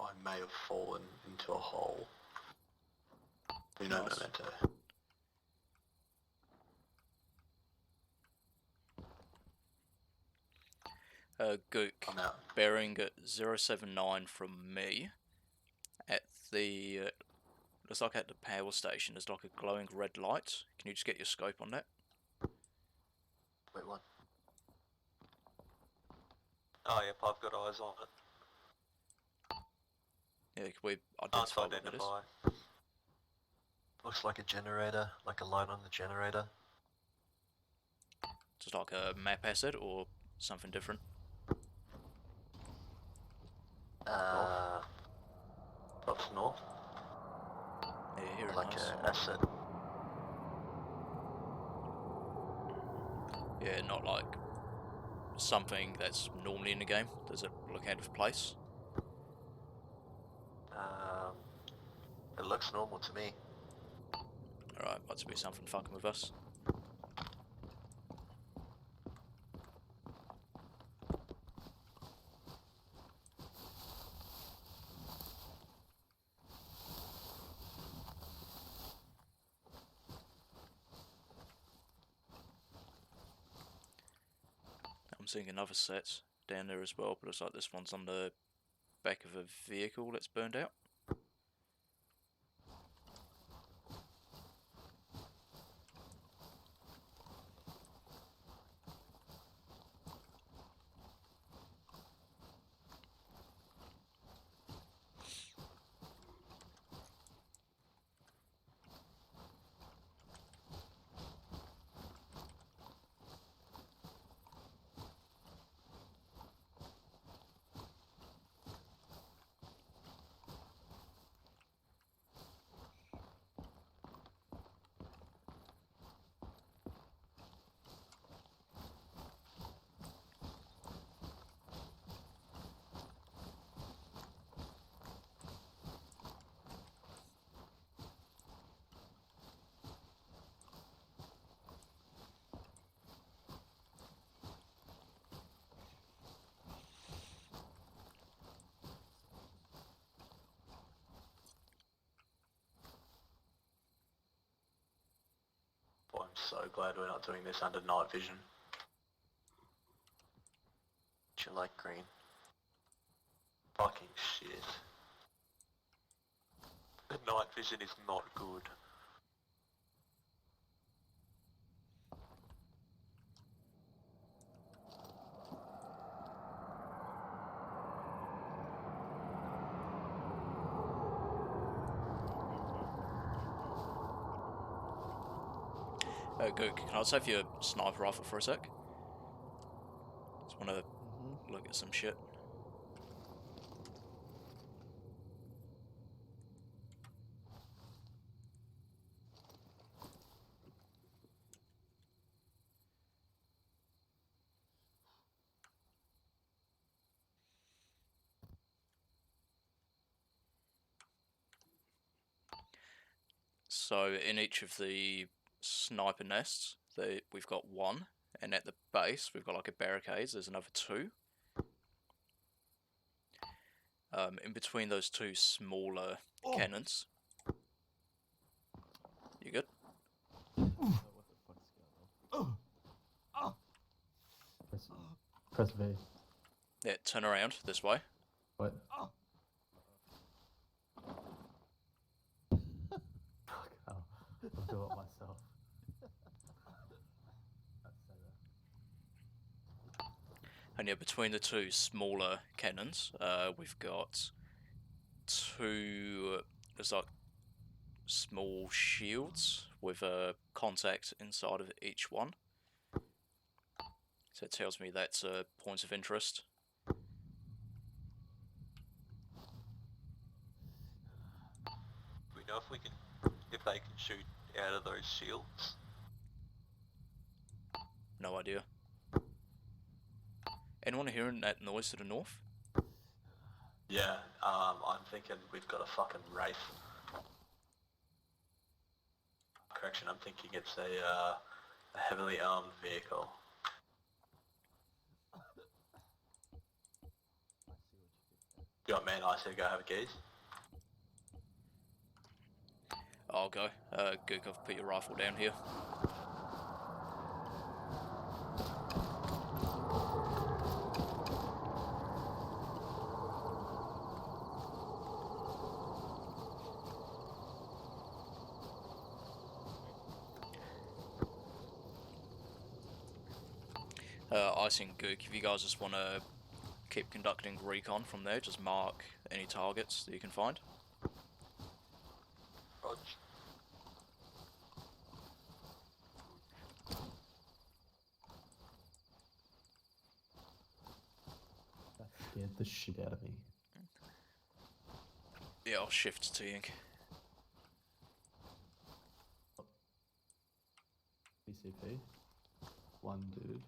I may have fallen into a hole. Uno Nice. memento. Gook, I'm out. bearing at 079 from me. At the, looks like at the power station, there's like a glowing red light. Can you just get your scope on that? Wait, what? Oh yep, I've got eyes on it. Yeah, can we Hard to identify what that is? identify. Looks like a generator, like a light on the generator. Just like a map asset or something different? That's north. Yeah, here it Like is. a asset. Yeah, not like something that's normally in the game. Does it look out of place? It looks normal to me. Alright, must be something fucking with us. I'm seeing another set down there as well, but it's like this one's on the back of a vehicle that's burned out. Boy, I'm so glad we're not doing this under night vision. Do you like green? Fucking shit. The night vision is not good. Good. Can I save your sniper rifle for a sec? Just want to look at some shit. So in each of the sniper nests, we've got one, and at the base we've got like a barricades. There's another two. In between those two smaller cannons. You good? Press V. Yeah, turn around this way. What? Fuck hell. I'll do it myself. Let's say that. And yeah, between the two smaller cannons, we've got two, there's like small shields with a contact inside of each one. So it tells me that's points of interest. Do we know if they can shoot out of those shields? No idea. Anyone hearing that noise to the north? Yeah, I'm thinking we've got a fucking wraith. Correction, I'm thinking it's a heavily armed vehicle. You got man, I said go have a keys. I'll go. Gook, I've put your rifle down here. Ice and Gook, if you guys just want to keep conducting recon from there, just mark any targets that you can find. Rog. That scared the shit out of me. Yeah, I'll shift to Ink. PCP. One dude.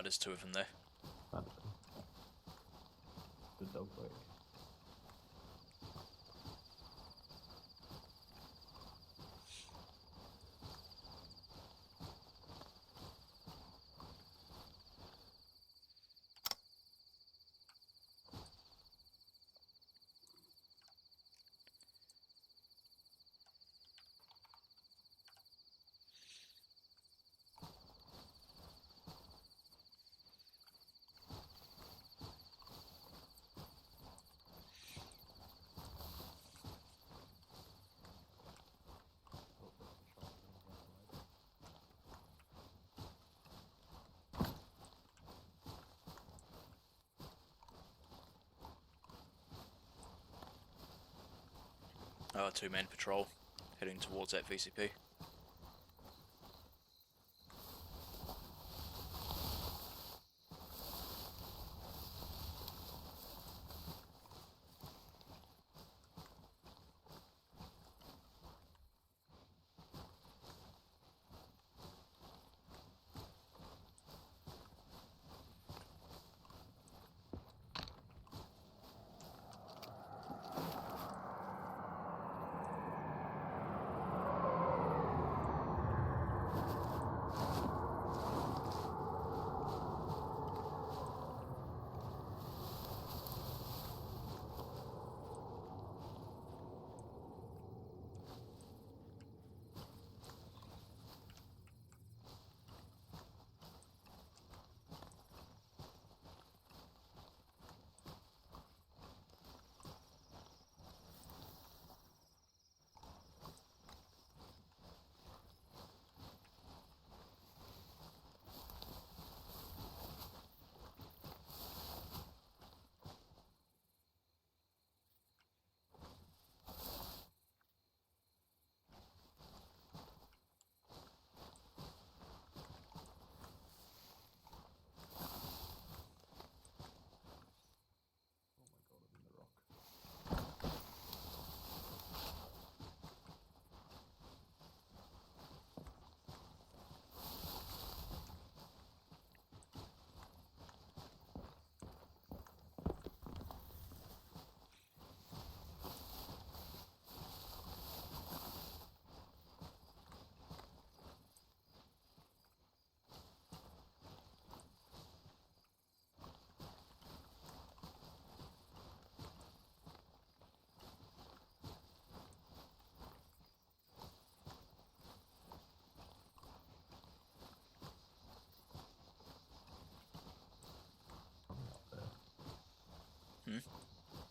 There's two of them there. Good dog work. Two-man patrol heading towards that VCP.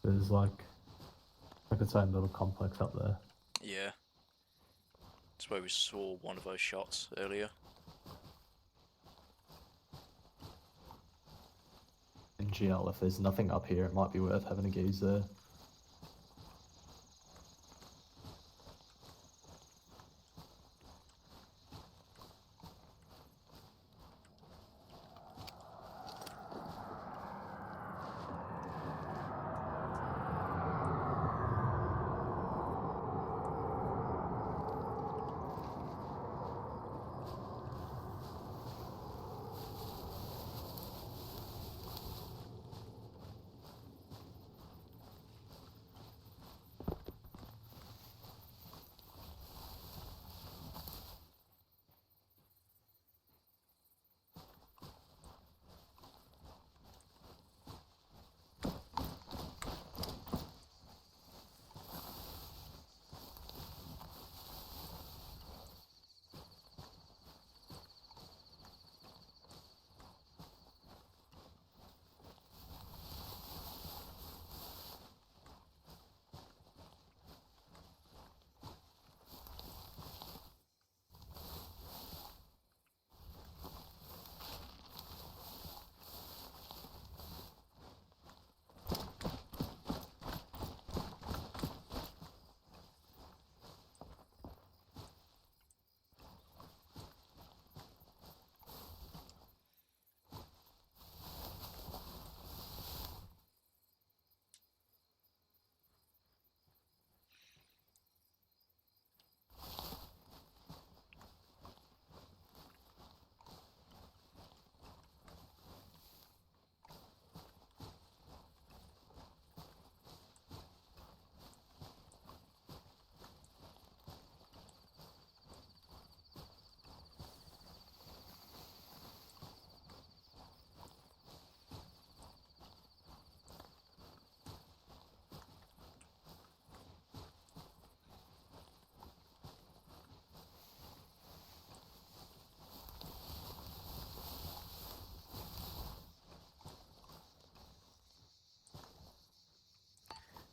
There's like its own little complex up there. Yeah. That's where we saw one of those shots earlier. In GL, if there's nothing up here, it might be worth having a gaze there.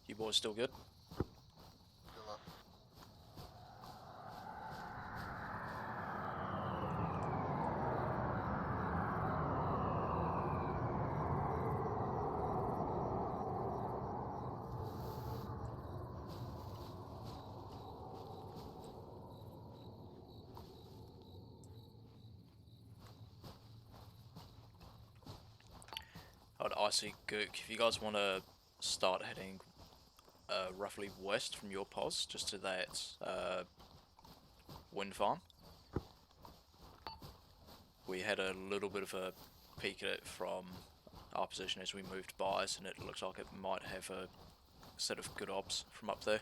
You boys still good? Still up. I see Gook. If you guys want to start heading roughly west from your pos, just to that wind farm. We had a little bit of a peek at it from our position as we moved by us, and it looks like it might have a set of good ops from up there.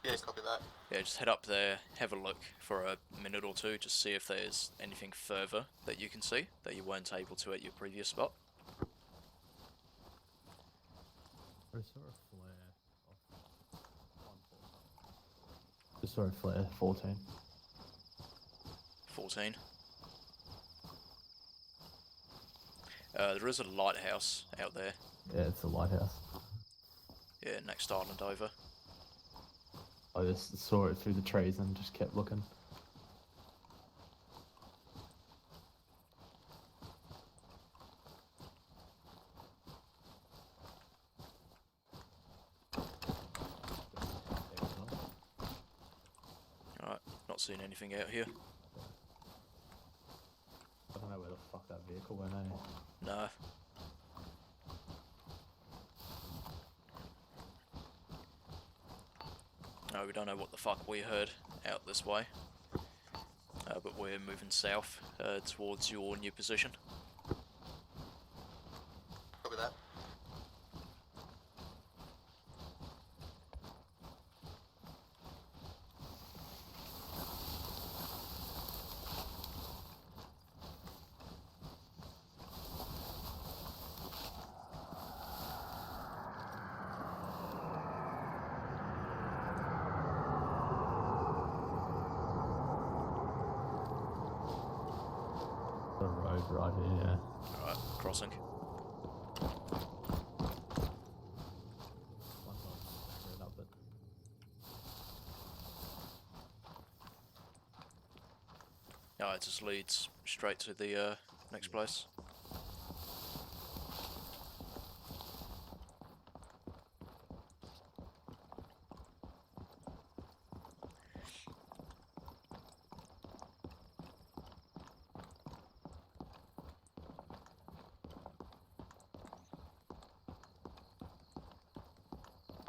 Yeah, copy that. Yeah, just head up there, have a look for a minute or two, just see if there's anything further that you can see that you weren't able to at your previous spot. I saw a flare of 114. Just saw a flare, 14. 14. There is a lighthouse out there. Yeah, it's a lighthouse. Yeah, next island over. I just saw it through the trees and just kept looking. Alright, not seeing anything out here. I don't know where the fuck that vehicle went, eh? No. No, we don't know what the fuck we heard out this way. But we're moving south towards your new position. Copy that. The road right here. Alright, crossing. No, it just leads straight to the next place.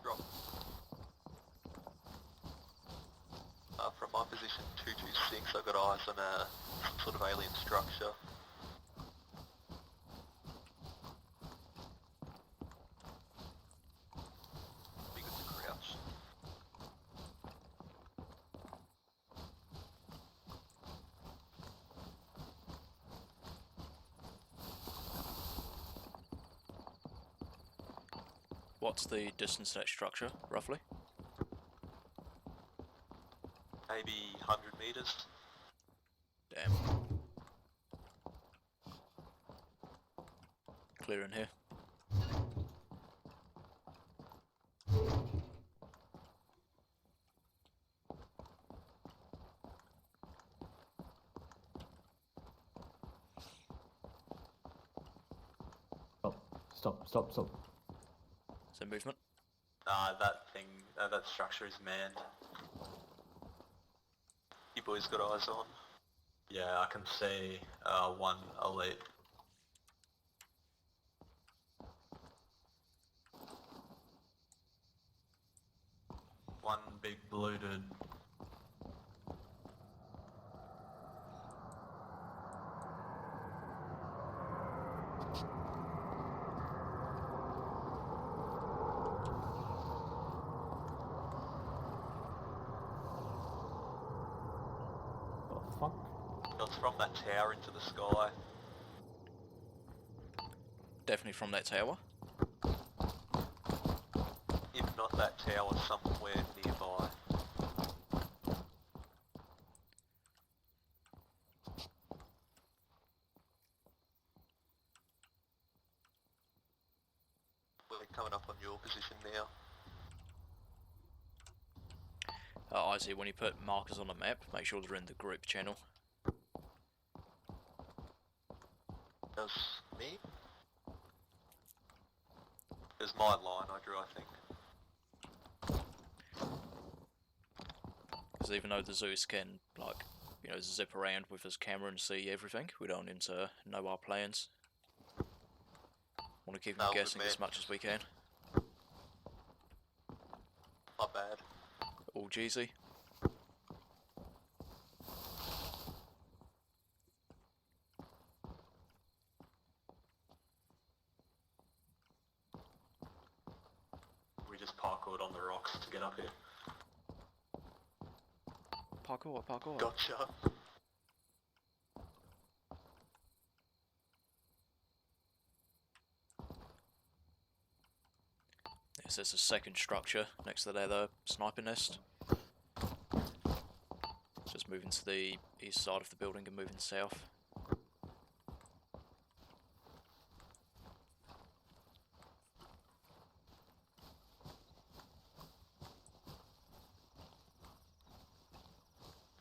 Drop. From my position 226, I've got eyes on some sort of alien structure. Be good to crouch. What's the distance to that structure, roughly? Maybe 100 meters. Damn. Clear in here. Stop. Is there movement? That structure is manned. You boys got eyes on. Yeah, I can see one elite. One big blue dude. What the fuck? It's from that tower into the sky. Definitely from that tower. If not that tower, somewhere nearby. We're coming up on your position now. Isaac, when you put markers on the map, make sure they're in the group channel. Does me? There's my line I drew, I think. Because even though the Zeus can, like, you know, zip around with his camera and see everything, we don't need to know our plans. Want to keep him No, good guessing man. as much as we can. Not bad. All Jeezy. We just parkoured on the rocks to get up here. Parkour. Gotcha. Yes, there's a second structure next to the sniper nest. It's just moving to the east side of the building and moving south.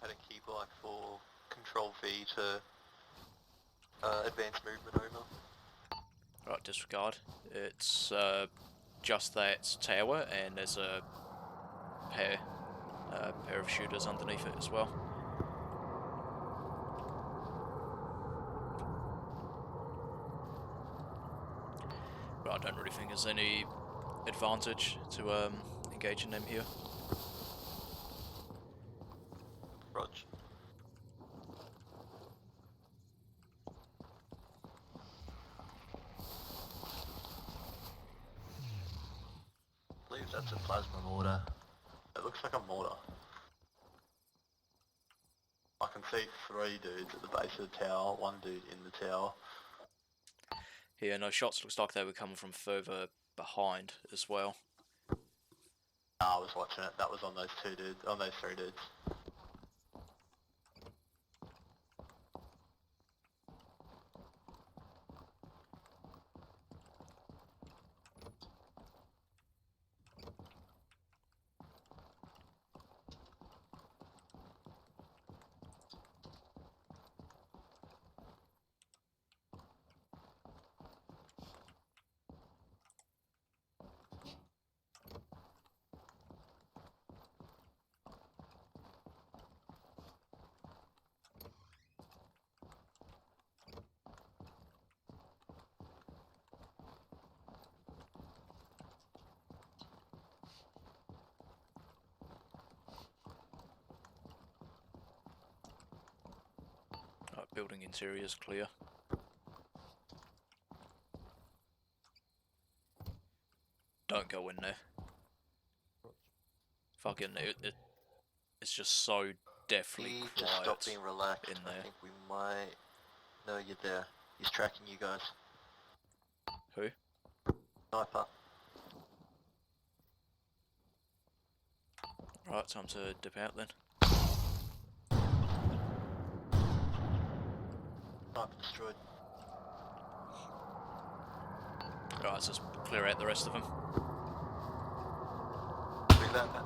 Had a keybind for Control V to advance movement over. Right, disregard. It's just that tower, and there's a pair of shooters underneath it as well. But I don't really think there's any advantage to engaging them here. Rog. I believe that's a plasma mortar. It looks like a mortar. I can see 3 dudes at the base of the tower, 1 dude in the tower. Yeah, no, shots looks like they were coming from further behind as well. I was watching it, that was on those 2 dudes, on those 3 dudes. Building interiors clear. Don't go in there. Fucking it's just so deathly He quiet just stopped being relaxed. in I there. think we might know you're there. He's tracking you guys. Who? Sniper. Right, time to dip out then. Sniper destroyed. Right, let's just clear out the rest of them. Bring that back.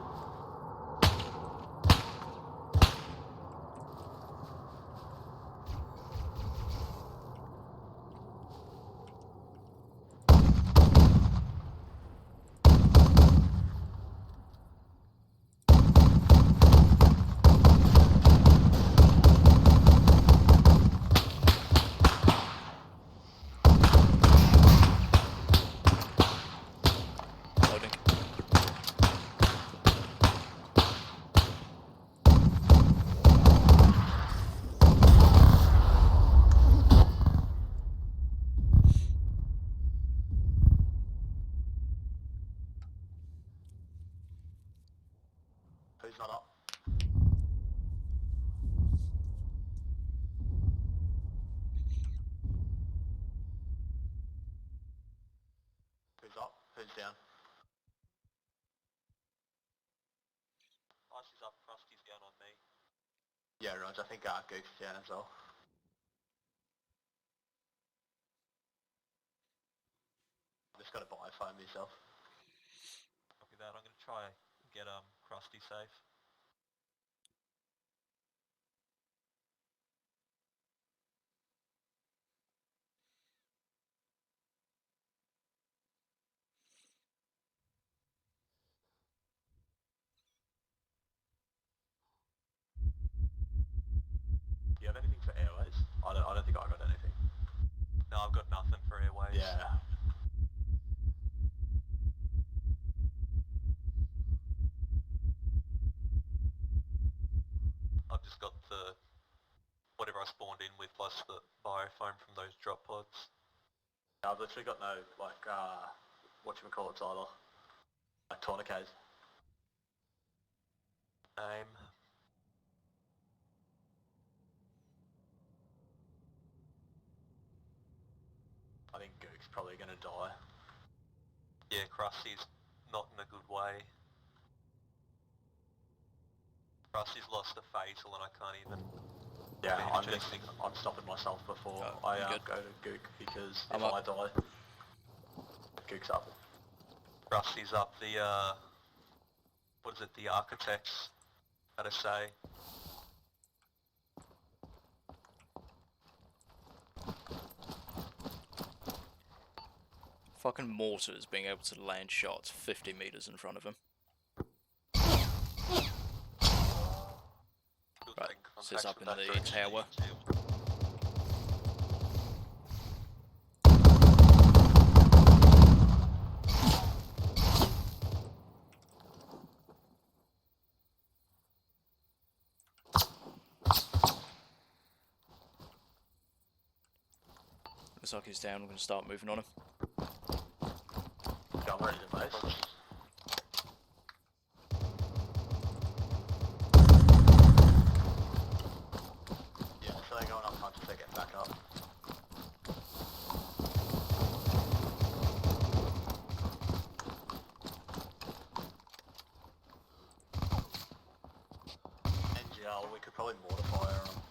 Loading. Who's not up? Who's up? Who's down? Icy's up, Krusty's down on me. Yeah, Rog, I think Gook's down as well. Just got to biofoam myself. Copy that. I'm going to try and get Krusty safe. Do you have anything for airways? I don't think I got anything. No, I've got nothing for airways. Yeah. I've just got the whatever I spawned in with plus the biofoam from those drop pods. I've literally got no, like, whatchamacallits either. Like tourniquets. Aim. I think Gook's probably going to die. Yeah, Krusty's not in a good way. Krusty's lost a fatal and I can't even... Yeah, manage I'm stopping myself before Oh, I good. go to Gook because I'm if up. I die, Gook's up. Krusty's up the, what is it, the architects, how to say. Fucking mortars being able to land shots 50 meters in front of him. Still Right, taking so it's contacts up from in that the direction that tower. you killed. Looks like he's down, we're going to start moving on him. Yeah, I'm ready to base. Yeah, so they're going up front to get back up. NGL, we could probably mortar fire them.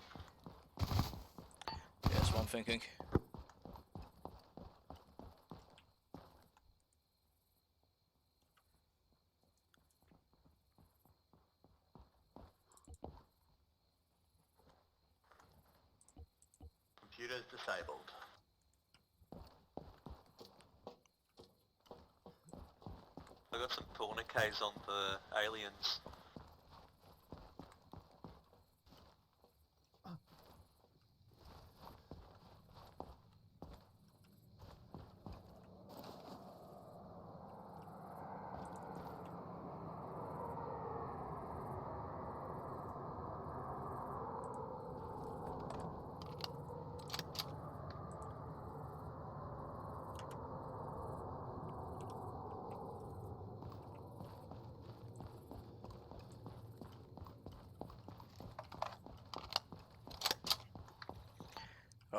Yeah, that's what I'm thinking. Computer's disabled. I got some tourniquets on the aliens.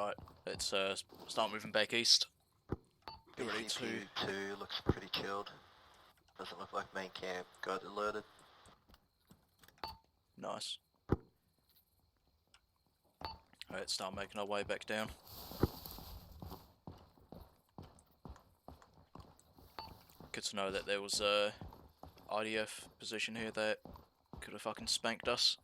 Right, let's start moving back east. Get ready to... BCP-2 looks pretty chilled. Doesn't look like main camp got alerted. Nice. Alright, start making our way back down. Good to know that there was a IDF position here that could have fucking spanked us.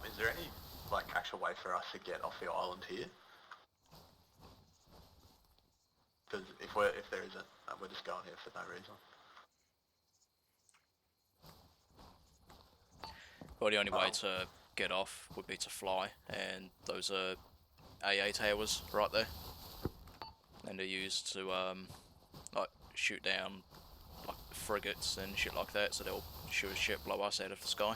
Is there any, like, actual way for us to get off the island here? Because if there isn't, we're just going here for no reason. Well, the only way to get off would be to fly, and those are AA towers right there. And they're used to like shoot down like frigates and shit like that, so they'll shoot a ship below us out of the sky.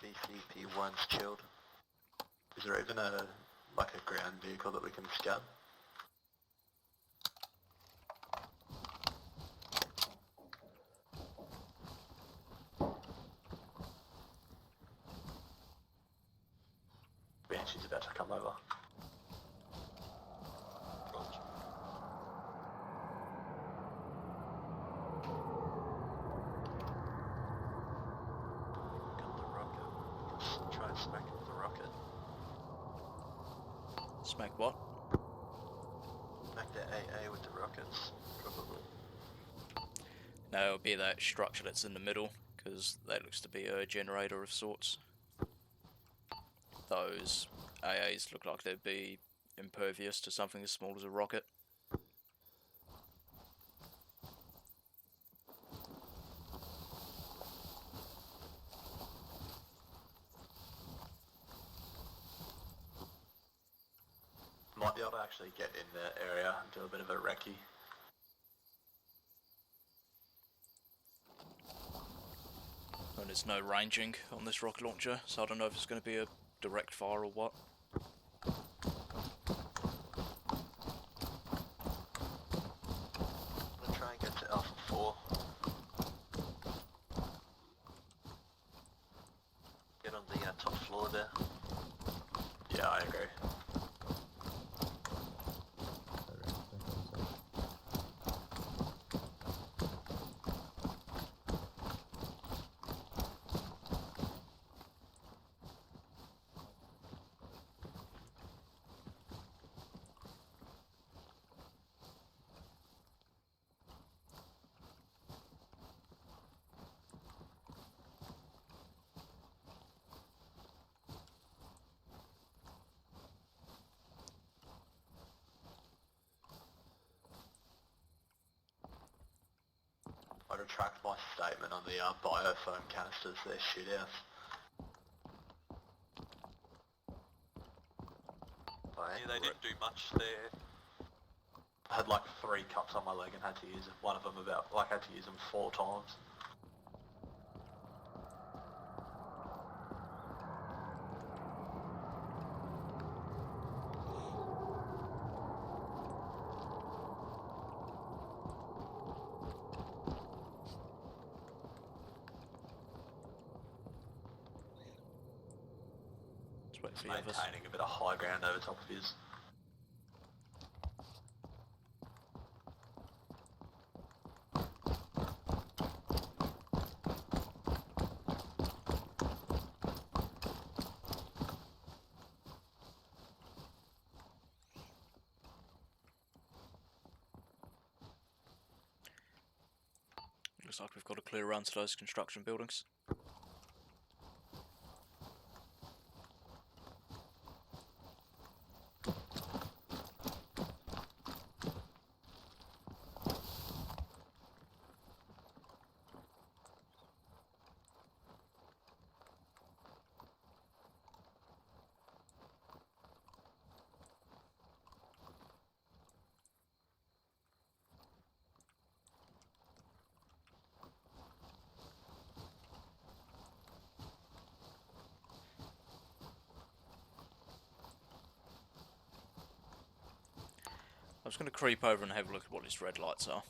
BCP-1's chilled. Is there even a ground vehicle that we can scan? Banshee's about to come over. Got the rocket. Let's try and smack it with the rocket. Smack what? Smack the AA with the rockets, probably. No, it'll be that structure that's in the middle, because that looks to be a generator of sorts. Those AAs look like they'd be impervious to something as small as a rocket. Might be able to actually get in the area and do a bit of a recce. And there's no ranging on this rocket launcher, so I don't know if it's going to be a direct fire or what. We'll try and get to Alpha 4. Get on the top floor there. Yeah, I agree. I retract my statement on the biofoam canisters, they're shootouts. Yeah, they didn't do much there. I had like 3 cuts on my leg and had to use one of them had to use them 4 times. Just wait for the others. Maintaining a bit of high ground over top of his. Looks like we've got a clear run to those construction buildings. I'm just going to creep over and have a look at what his red lights are.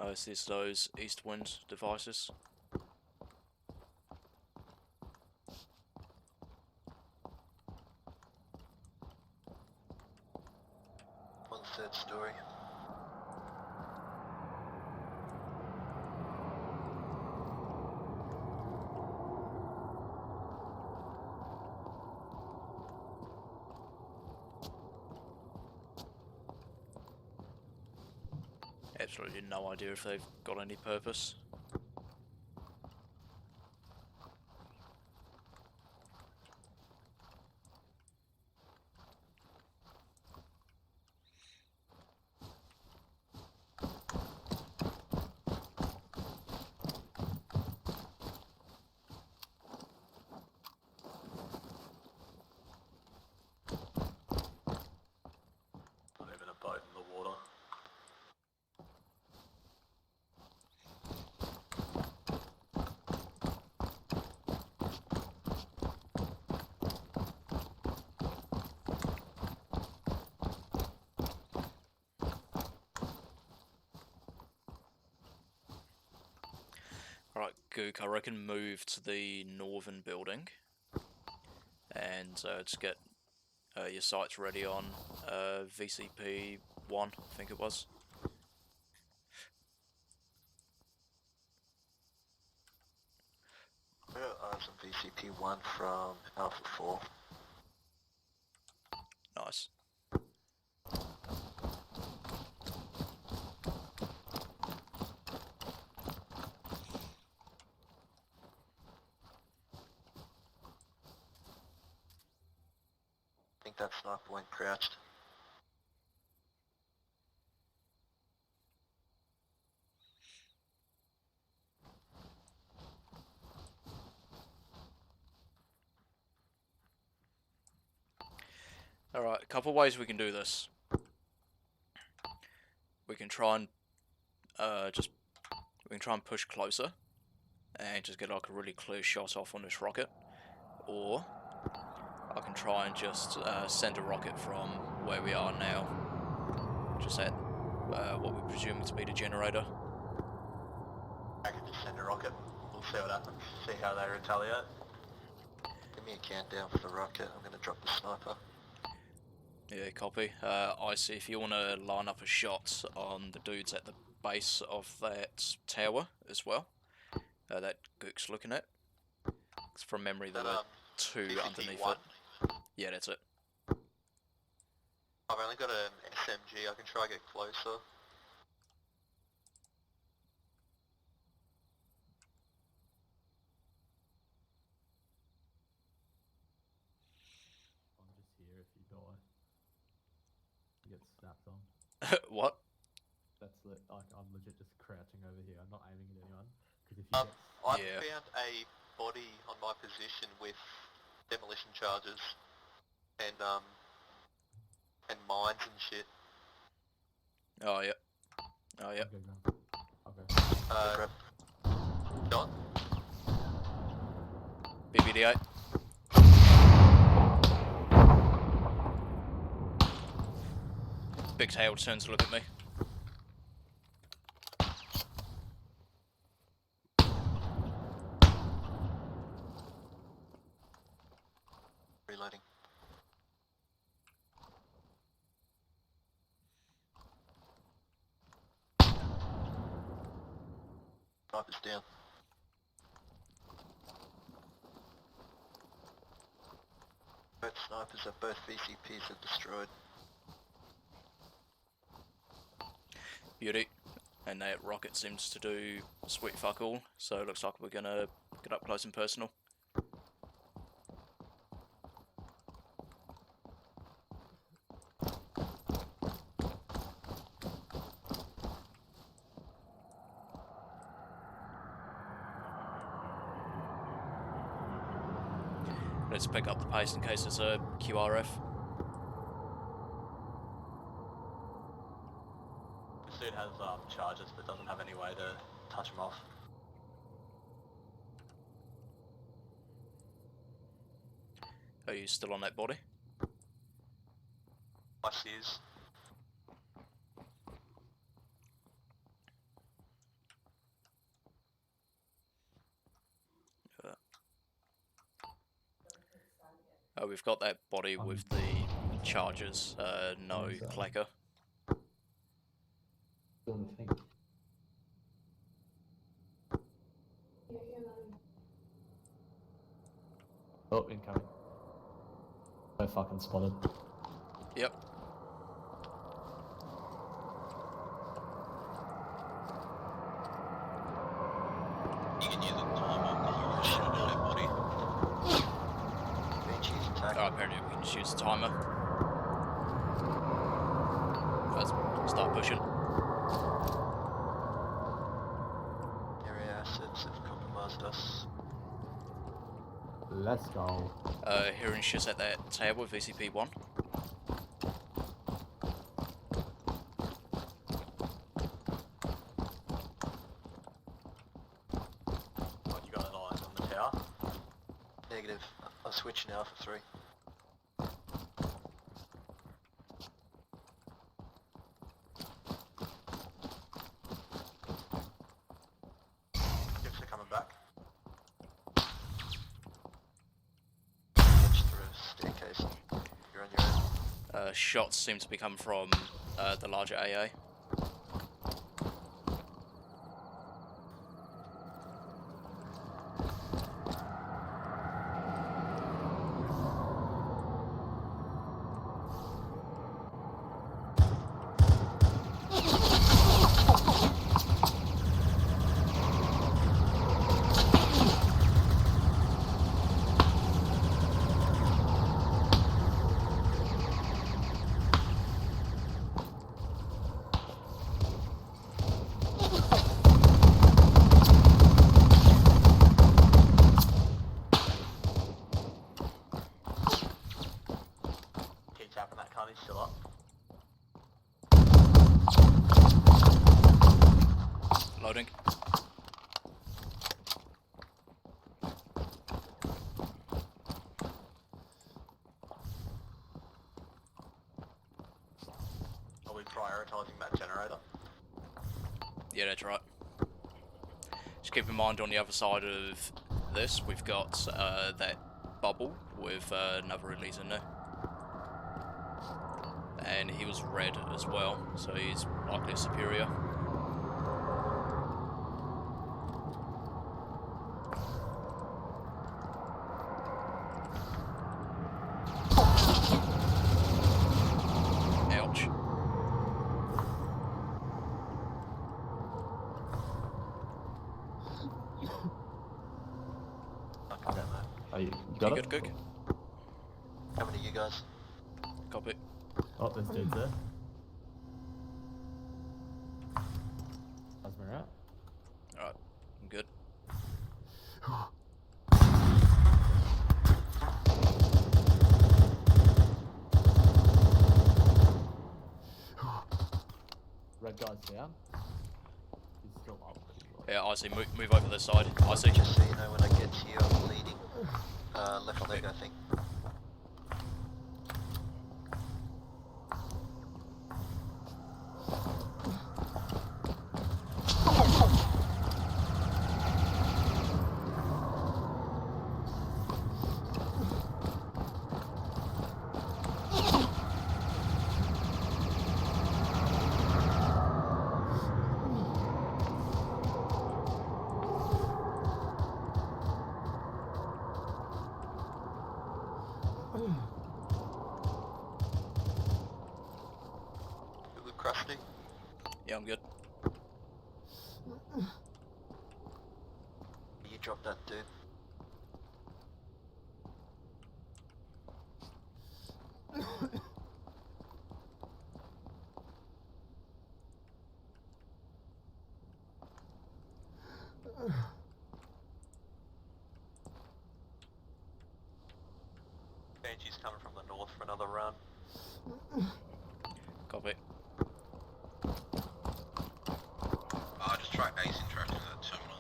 Oh, is this those east wind devices? On the third story. Absolutely no idea if they've got any purpose. Not even a boat in the water. Alright, Gook, I reckon move to the northern building and just get your sights ready on VCP 1, I think it was. I got eyes on VCP-1 from Alpha-4. Nice. I think that sniper went crouched. Alright, a couple ways we can do this. We can try and we can try and push closer and just get like a really clear shot off on this rocket, or I can try and just send a rocket from where we are now, just at what we're presuming to be the generator. I can just send a rocket. We'll see what happens. See how they retaliate. Give me a countdown for the rocket. I'm going to drop the sniper. Yeah, copy. Icy, if you want to line up a shot on the dudes at the base of that tower as well, that Gook's looking at. 'Cause from memory there were two underneath VCP-1. it. Yeah, that's it. I've only got an SMG, I can try to get closer. I'm just here if you die. You get snapped on. What? That's like I'm legit just crouching over here. I'm not aiming at anyone because if you I've Yeah. found a body on my position with demolition charges and mines and shit. Oh, yeah. Oh, yeah. Okay, go. Okay. Shot. BBD8. Big tail turns to look at me. Reloading. Sniper's down. Both snipers of both VCPs are destroyed. Beauty. And that rocket seems to do sweet fuck all, so it looks like we're gonna get up close and personal. Let's pick up the pace in case there's a QRF. The suit has charges but doesn't have any way to touch them off. Are you still on that body? Ice is. We've got that body with the charges, no clacker. Don't think. Oh, incoming. So fucking spotted. Yep. You can use a timer to shoot at that body. Beaches attack. Oh, apparently we can just use the timer. Let's start pushing. Area assets have compromised us. Let's go. Hearing shit at that tower, VCP-1. What, you got an eye on the tower? Negative. I'll switch now for 3. Ships are coming back. Switch through a staircase. You're on your own. Shots seem to be coming from the larger AA. Keep tapping that cunt, he's still up. Loading. Are we prioritising that generator? Yeah, that's right. Just keep in mind on the other side of this, we've got that bubble with another elite in there. And he was red as well, so he's likely superior. Ouch. Fucking damn it. Oh, you got it? Good. Coming to you guys. Copy. Oh, there's dudes there. How's my out? Alright, I'm good. Red guy's down. He's still up. Yeah, I see. Move over this side. I see. Just so you know, when I get to you, I'm bleeding. Left leg, I think. You look crusty. Yeah, I'm good. You dropped that dude. Banshee's coming from the north for another run. Copy. I'll just try acing traffic in that terminal.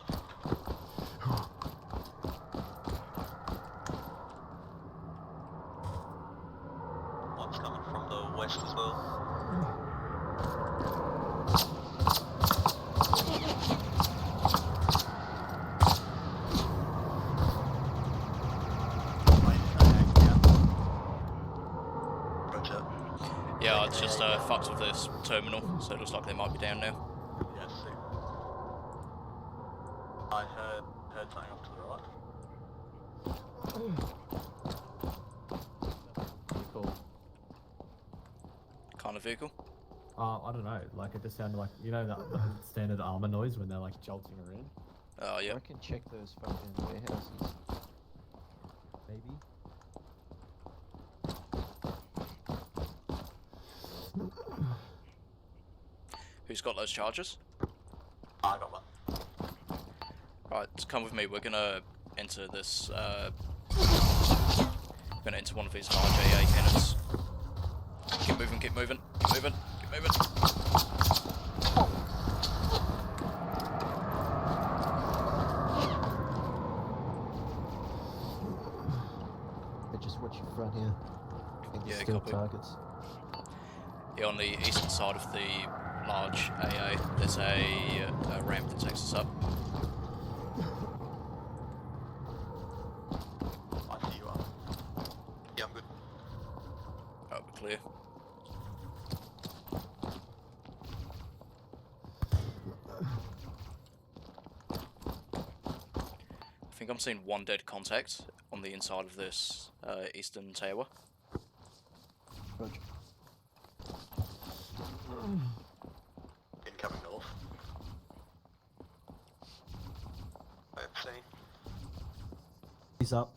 One's coming from the west as well. Roger. Yeah, it's just fucked with this terminal, so it looks like they might be down now. Yes, see. I heard something off to the right. Vehicle. Kind of vehicle. I don't know. Like it just sounded like the standard Arma noise when they're like jolting around. Oh yeah. I can check those fucking warehouses. Maybe. Who's got those charges? I got one. Right, come with me. We're gonna enter this. We're gonna enter one of these large AA cannons. Keep moving. Keep moving. Keep moving. Keep moving. Hey, just watch your front here. And Yeah, steal copy. targets. Yeah, on the eastern side of the large AA, there's a ramp that takes us up. I see you are. Yeah, I'm good. Oh, we're clear. I think I'm seeing one dead contact on the inside of this eastern tower. Roger. Incoming north. I have seen. He's up.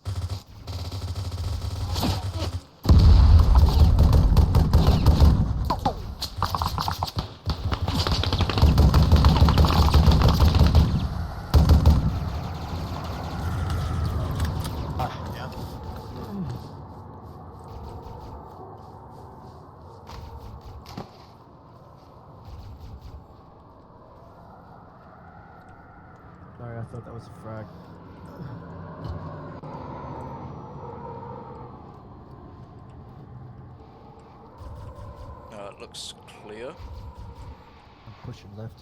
Yeah. Sorry, I thought that was a frag. It looks clear. I'm pushing left.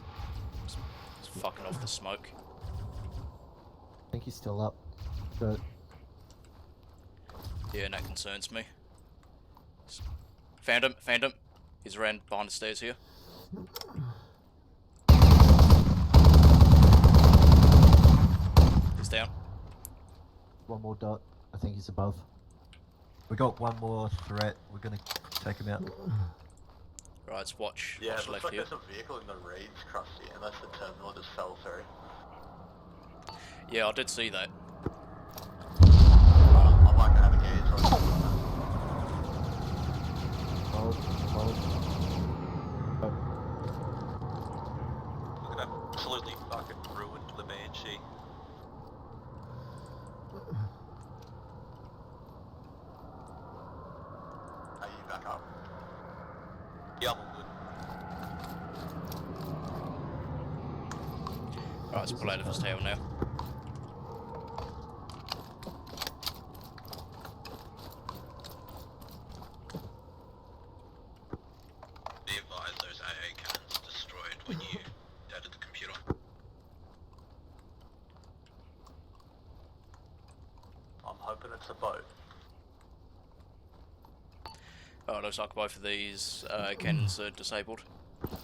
It's fucking off the smoke. I think he's still up. But Yeah, and that concerns me. Found him, found him. He's around behind the stairs here. He's down. one more dot. I think he's above. We got one more threat. We're gonna take him out. Right, let's watch, Yeah, watch it looks left like here. there's a vehicle in the reeds, Krusty, and that's the terminal just fell through. Yeah, I did see that. I might have a gauge on it. Hold, hold. Look at that. Absolutely fucking ruined the Banshee. Are you back up? Yeah, I'm all good. Right, let's pull out of his tail now. Be advised, those AA cannons destroyed when you added the computer. I'm hoping it's a boat. Oh, it looks like both of these cannons are disabled. Oh,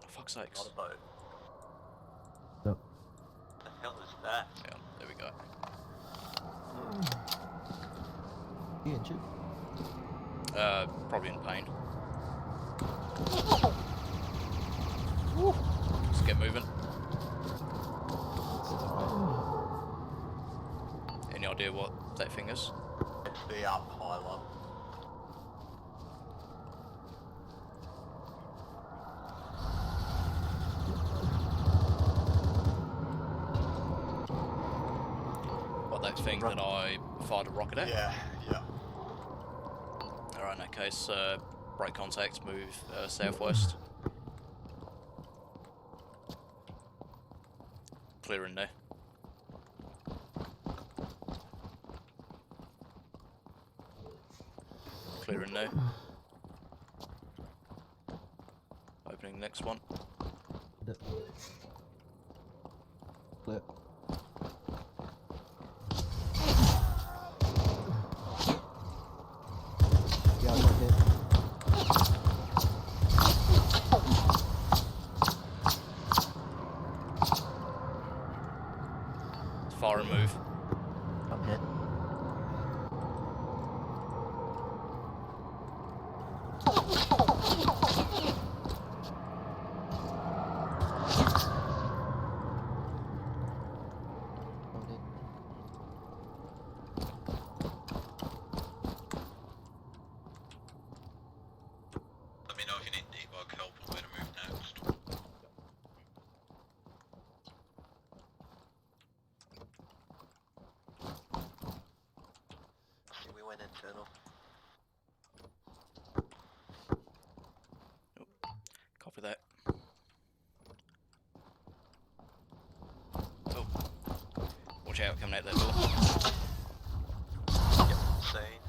fuck's sakes. Not a boat. Yep. What the hell is that? Yeah, there we go. He injured. Probably in pain. Let's get moving. Any idea what that thing is? It's the pylon. What that thing that I fired a rocket at? Yeah. Alright, in that case, break contact, move southwest. Clear in there. Clear in there. Opening the next one. Clear. Yeah, I got hit. Fire and move. I'm hit. Hold it. Let me know if you need debug help and where to move next. See, we went internal. Copy that. Oh. Watch out, coming out that door. Yep, seen.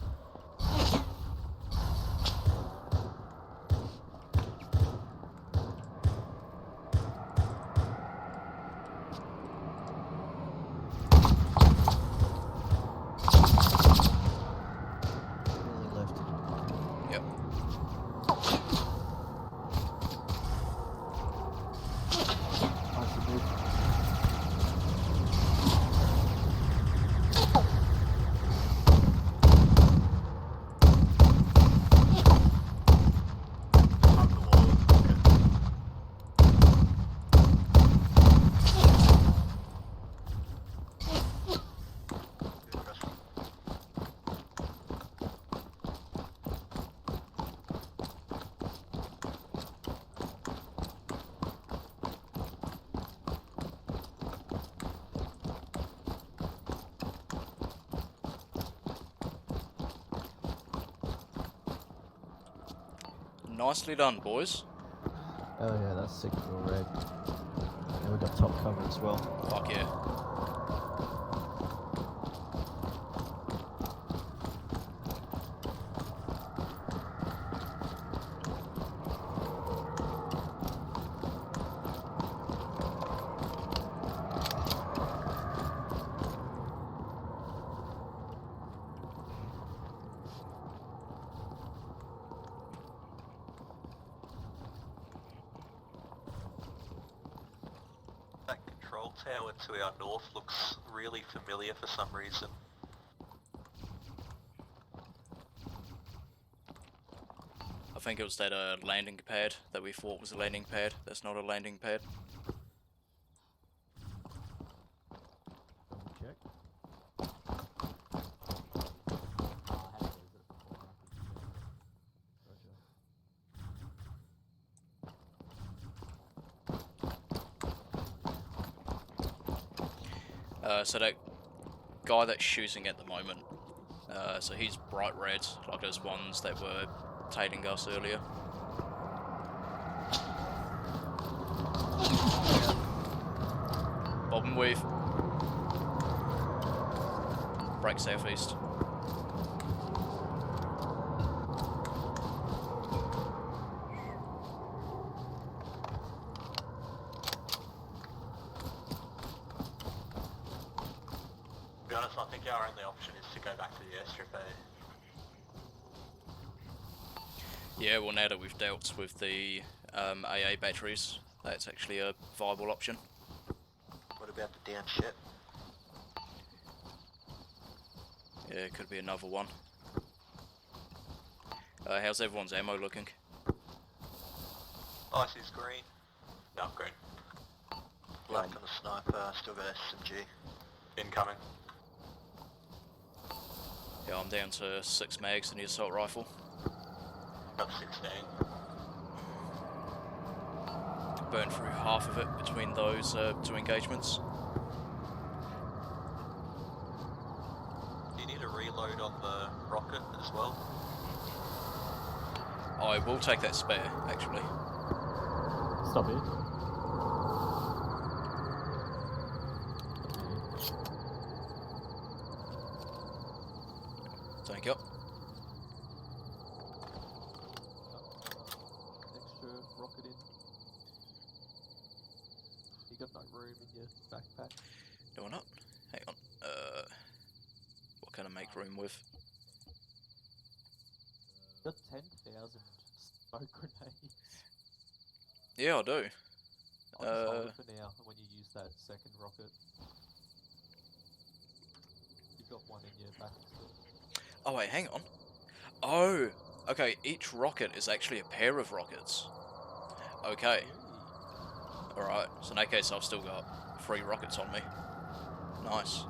Really left. Yep. I can move. Up the wall. Okay. Good, Rusty. Nicely done, boys. Oh yeah, that's 6-4 red. And we got top cover as well. Fuck yeah. That control tower to our north looks really familiar for some reason. I think it was that landing pad that we thought was a landing pad. That's not a landing pad. Double check. Roger. So that guy that's shooting at the moment, so he's bright red, like those ones that were tailing us earlier. Bob and weave. Break southeast. To be honest, I think our only option is to go back to the airstrip. Yeah, well now that we've dealt with the AA batteries, that's actually a viable option. What about the down ship? Yeah, it could be another one. How's everyone's ammo looking? Ice is green. No, green. Black on the sniper, still got SMG. Incoming. Yeah, I'm down to 6 mags in the assault rifle. Got 16. Burn through half of it between those two engagements. as well. I will take that spare, actually. Stop it. Thank you. Extra rocket in. You got no room in your backpack. Do I not? Hang on. What can I make room with? Got 10,000 smoke grenades. Yeah, I do. I'll just hold it for now. And when you use that second rocket, you've got one in your backpack still. Oh wait, hang on. Oh, okay. Each rocket is actually a pair of rockets. Okay. All right. So in that case, I've still got 3 rockets on me. Nice.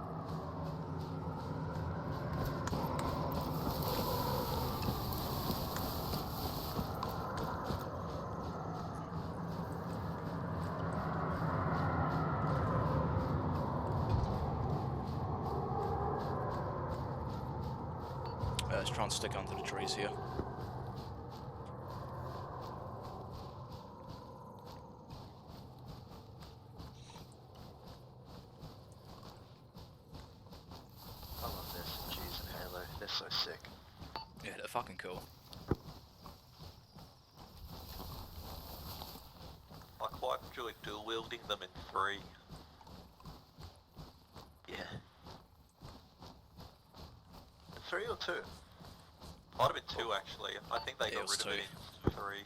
Let's try and stick under the trees here. I love this. Jeez and Halo. They're so sick. Yeah, they're fucking cool. I quite enjoy dual wielding them in 3. Yeah. 3 or 2? Might have been 2 actually. I think they Yeah, it got was rid of 2. it in 3.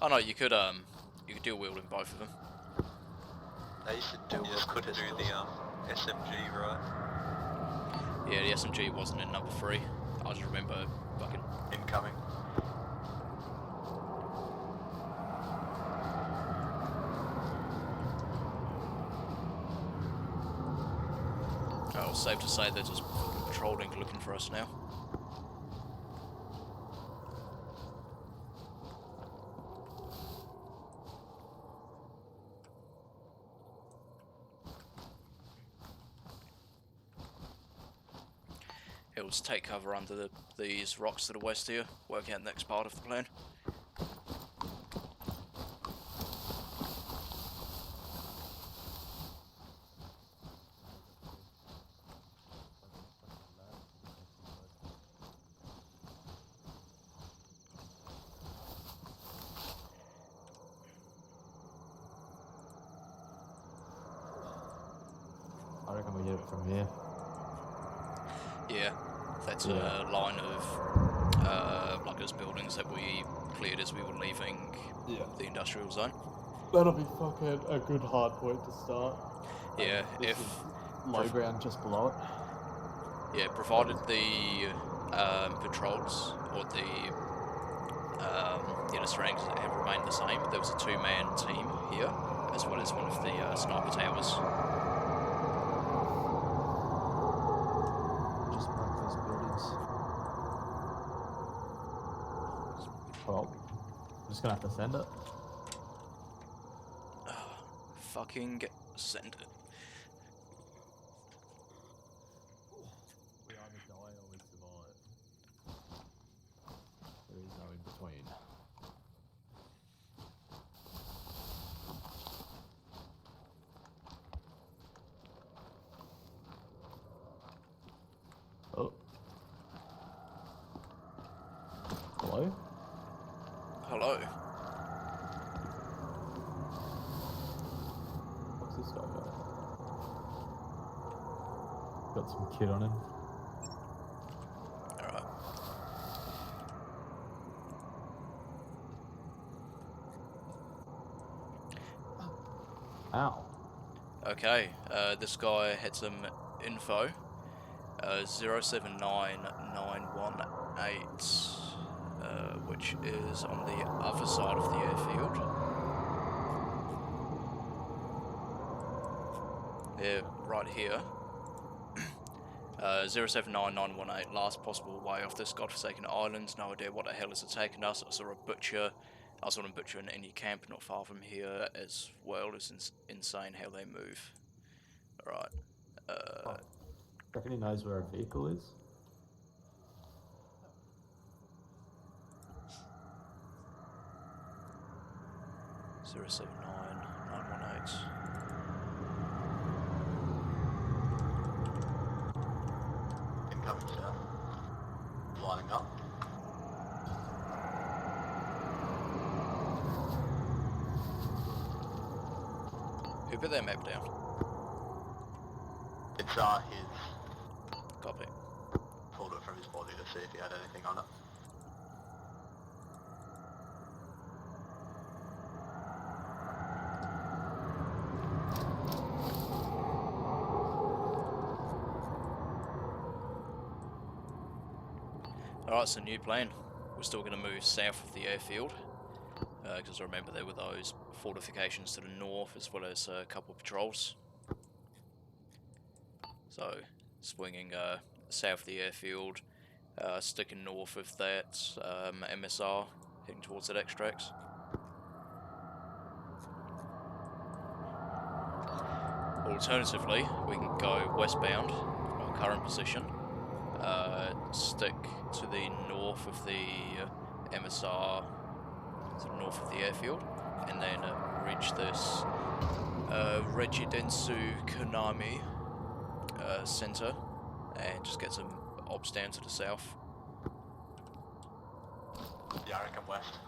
Oh no, you could dual wield in both of them. They used to do You just couldn't do the SMG, right? Yeah, the SMG wasn't in number 3. I just remember fucking. Incoming. Oh, it's safe to say they're just fucking patrolling, looking for us now. Yeah, let's take cover under these rocks to the west here. Work out the next part of the plan. I reckon we get it from here. Yeah, that's Yeah. a line of like those buildings that we cleared as we were leaving Yeah. the industrial zone. That'll be fucking a good hard point to start. Yeah, This if is low ground just below it. yeah, provided the patrols or the strengths have remained the same. There was a 2-man team here, as well as one of the sniper towers. Just mark those buildings. Well, I'm just gonna have to send it. Fucking send it. We either die or we survive. There is no in between. Oh. Hello? Hello. What's this guy got? Got some kit on him. Alright. Ow. Okay, this guy had some info. 079918, which is on the other side of the airfield. Yeah, right here. 079918, last possible way off this godforsaken island. No idea what the hell is taking us. I saw a butcher. I saw them butcher in any camp not far from here, as well. It's insane how they move. Alright. Reckon he knows where a vehicle is? 079-918. Incoming south. Lining up. Who put their map down? It's his. Copy. Pulled it from his body to see if he had anything on it. Alright, so new plan. We're still going to move south of the airfield. Because remember there were those fortifications to the north as well as a couple of patrols. So, swinging south of the airfield, sticking north of that MSR, heading towards that extracts. Alternatively, we can go westbound from our current position, stick to the north of the MSR, to the north of the airfield, and then reach this Regidensu Konami center, and just get some ops down to the south. Yeah, I reckon west.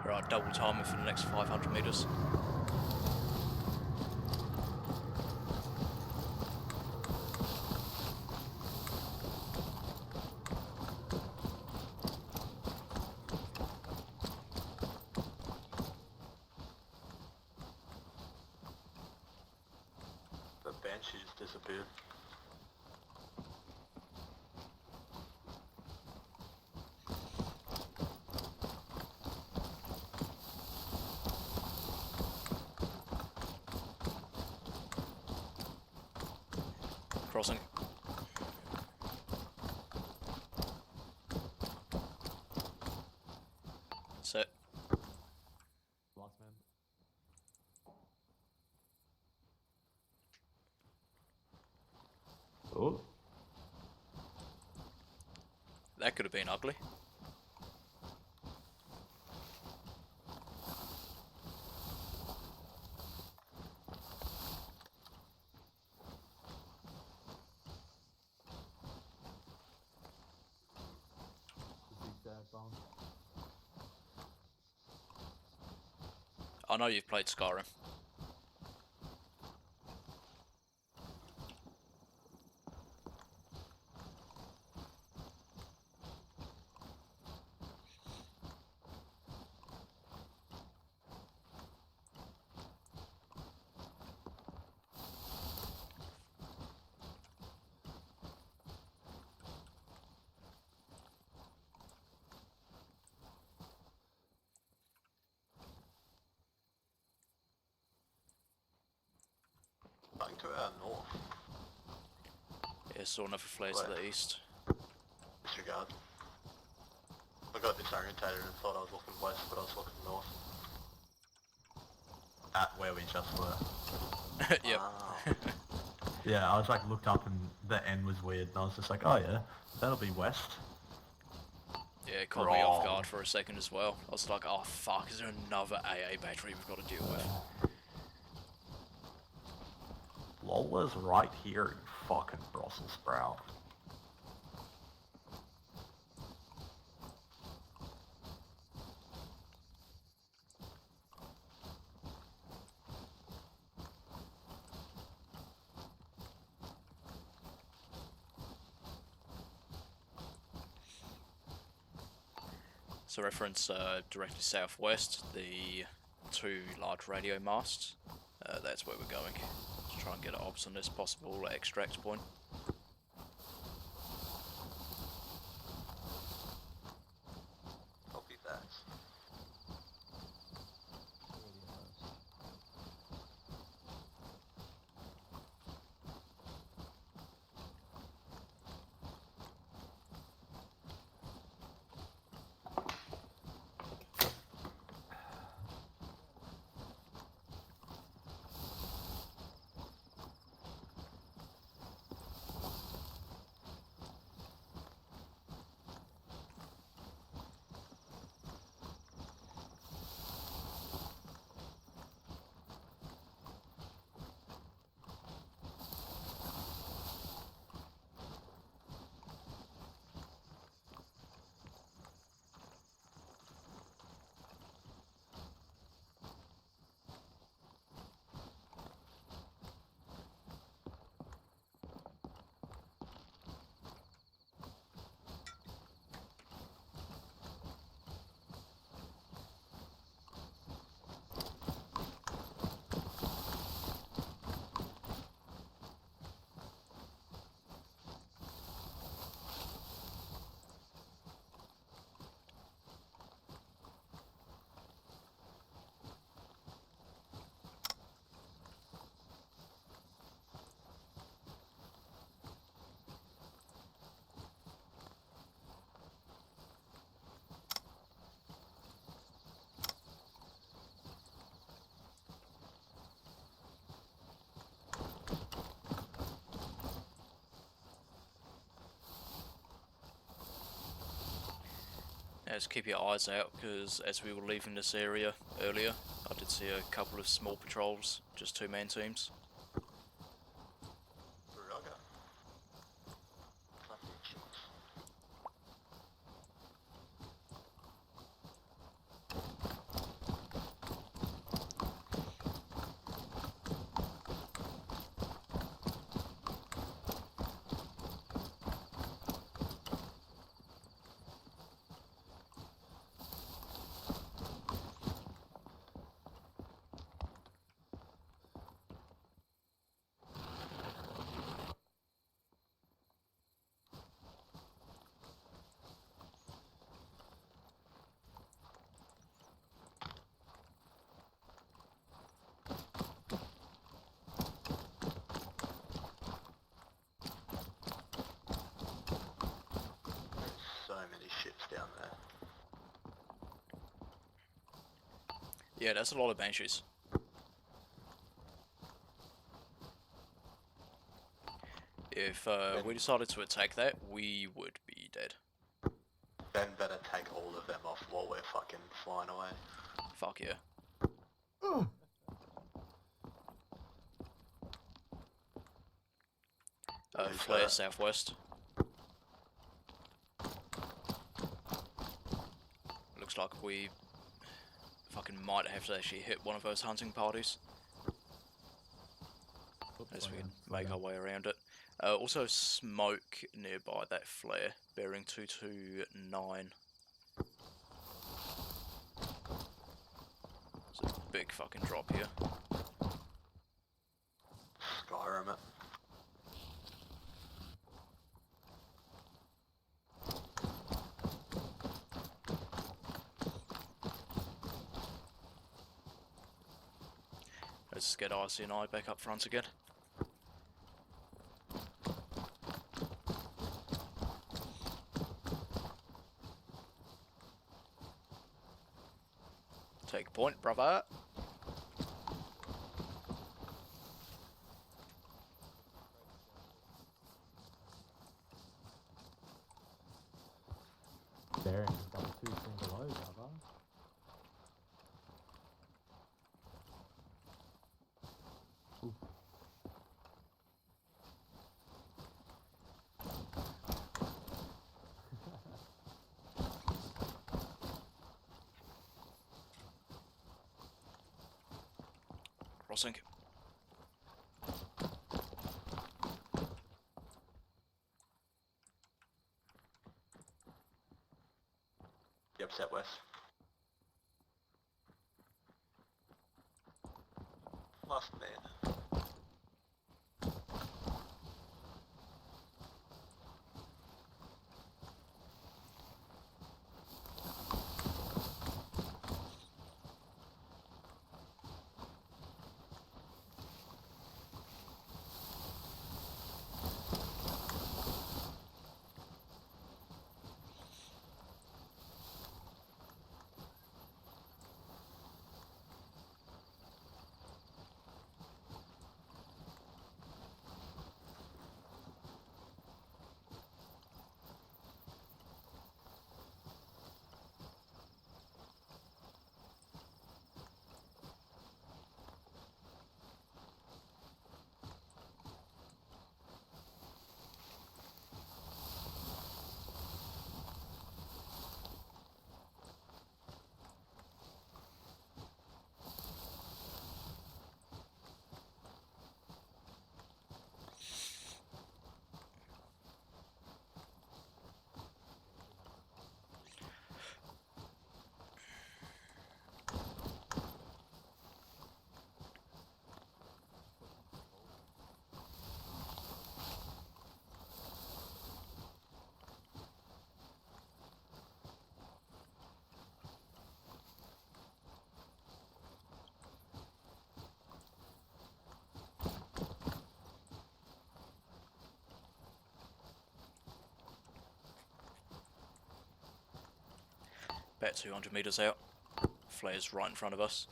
Right, double timing for the next 500 meters. The Banshee just disappeared. Crossing. Set. Last man. Oh, That could have been ugly. zigzag bomb. I know you've played Skyrim. Going to our north. Yeah, saw another flare to the east. Disregard. I got disorientated and thought I was looking west, but I was looking north. At where we just were. Yep. Yeah, I was like looked up and the end was weird and I was just like, oh yeah, that'll be west. Yeah, it caught me off Wrong. guard for a second as well. I was like, oh fuck, is there another AA battery we've got to deal with? Lola's right here, you fucking Brussels sprout. So reference directly southwest, the 2 large radio masts. That's where we're going. To try and get ops on this possible extract point. Copy that. Yeah, just keep your eyes out, because as we were leaving this area earlier, I did see a couple of small patrols, just 2-man teams. Roger. Plenty of shots. So many ships down there. Yeah, that's a lot of banshees. If we decided to attack that, we would be dead. Then better take all of them off while we're fucking flying away. Fuck yeah. Who's Flare that? southwest. Looks like we fucking might have to actually hit one of those hunting parties as we make our way around it. Also smoke nearby that flare, bearing 229. It's a big fucking drop here. Skyrim it. Let's get IC and I back up front again. Take point, brother. Bearing double 2 single O, brother. Ooh. Crossing. Yep, set west. Last man. About 200 meters out. Flares right in front of us.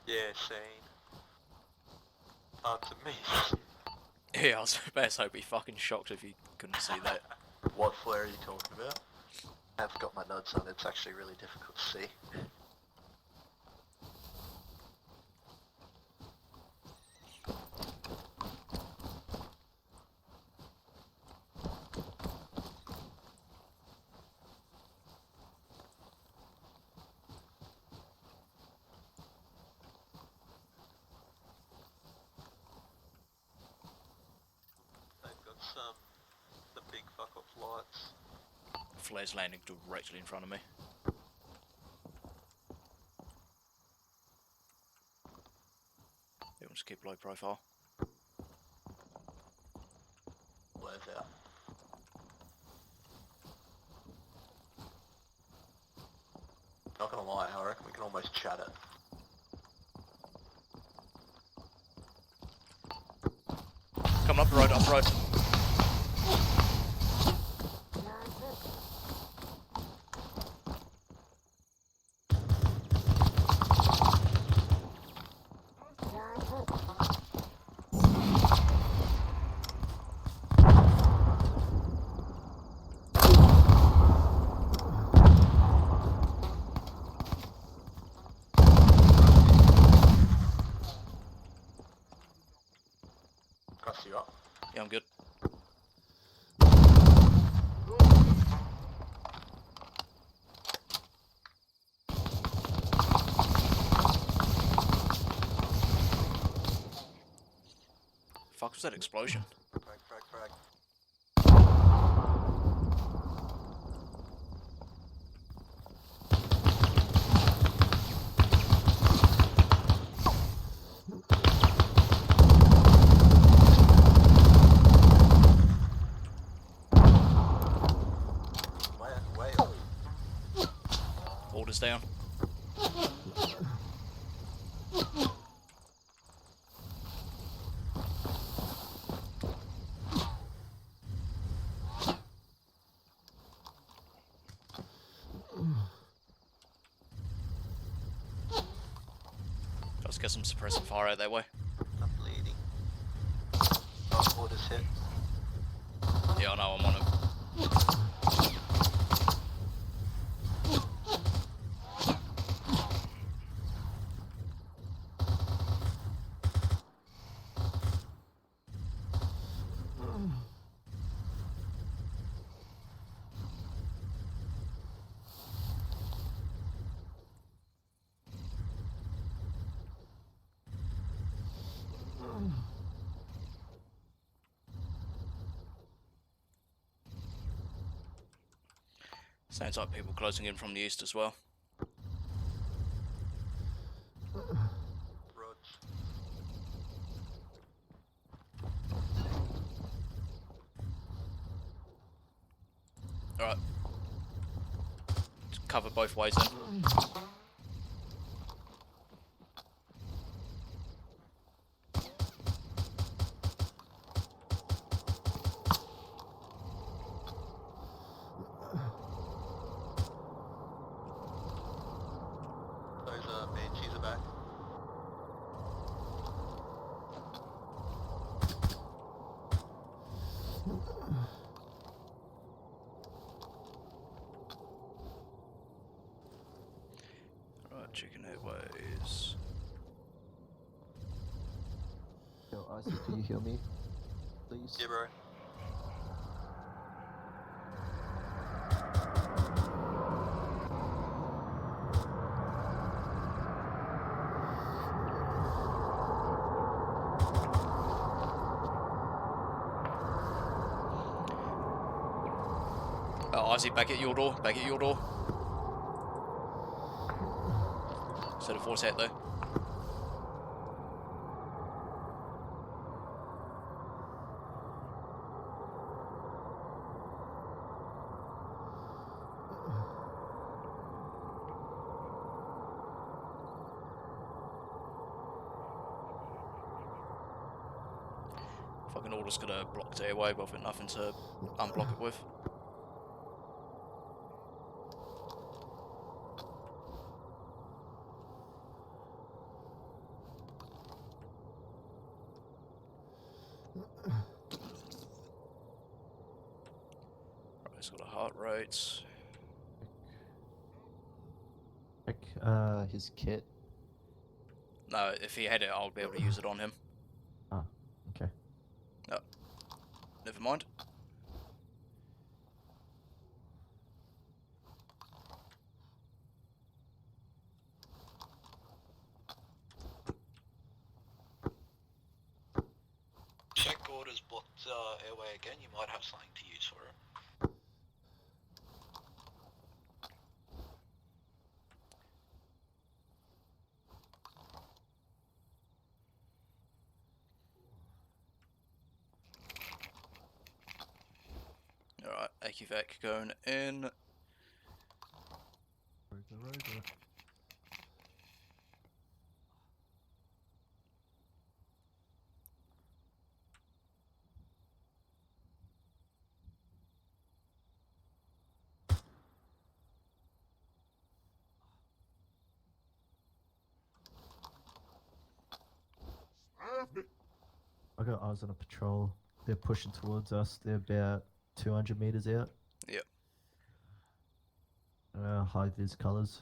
Yeah, seen. Hard to miss. Yeah, I was about to say, I'd be fucking shocked if you couldn't see that. What flare are you talking about? I've got my notes on. It's actually really difficult to see. They've got the big fuck off lights. Flares landing directly in front of me. Everyone just keep low profile. Flares out. Not gonna lie, I reckon we can almost chat it. Coming up the road, up the road. Cross you up. Yeah, I'm good. Fuck was that explosion? Frag, frag, frag. Way up. Orders down. Let's get some suppressive fire out that way. I'm bleeding. Oh, orders hit. Yeah, I know, I'm on it. Sounds like people closing in from the east as well. Rog. Alright. Cover both ways then. Those banshees are back. Right, chicken airways. Yo, Isaac, do you hear me? Please? Yeah, bro. Isaac, back at your door. Back at your door. Set a force out there. Fucking order's gonna block the airway, but I've got nothing to unblock it with. Right, it's got a heart rate. Check his kit. No, if he had it, I'll be able to use it on him. Ah, okay. No, never mind. Check orders blocked airway again. You might have something to use for it. Alright, AQVAC going in. Roger. I got eyes on a patrol. They're pushing towards us. They're about 200 meters out. Yep. High vis colors.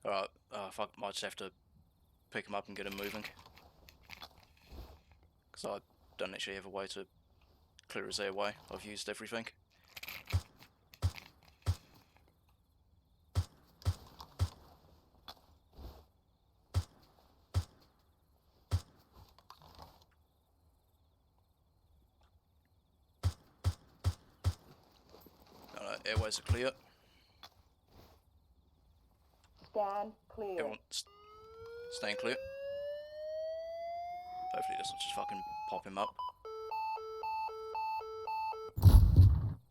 Alright, fuck, might just have to pick him up and get him moving. Because I don't actually have a way to clear his airway. I've used everything. Alright, airways are clear. Stand clear. Everyone staying clear. Hopefully it doesn't just fucking pop him up.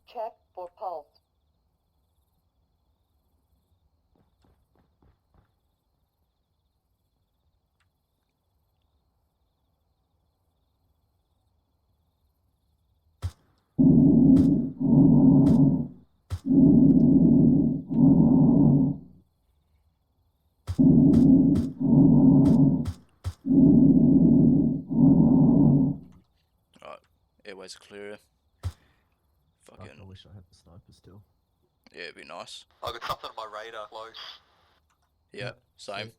Check for pulse. Alright, airways are clear. Fuck, Fucking, I wish I had the sniper still. yeah, it'd be nice. I got something on my radar close. Yeah, same. sweet.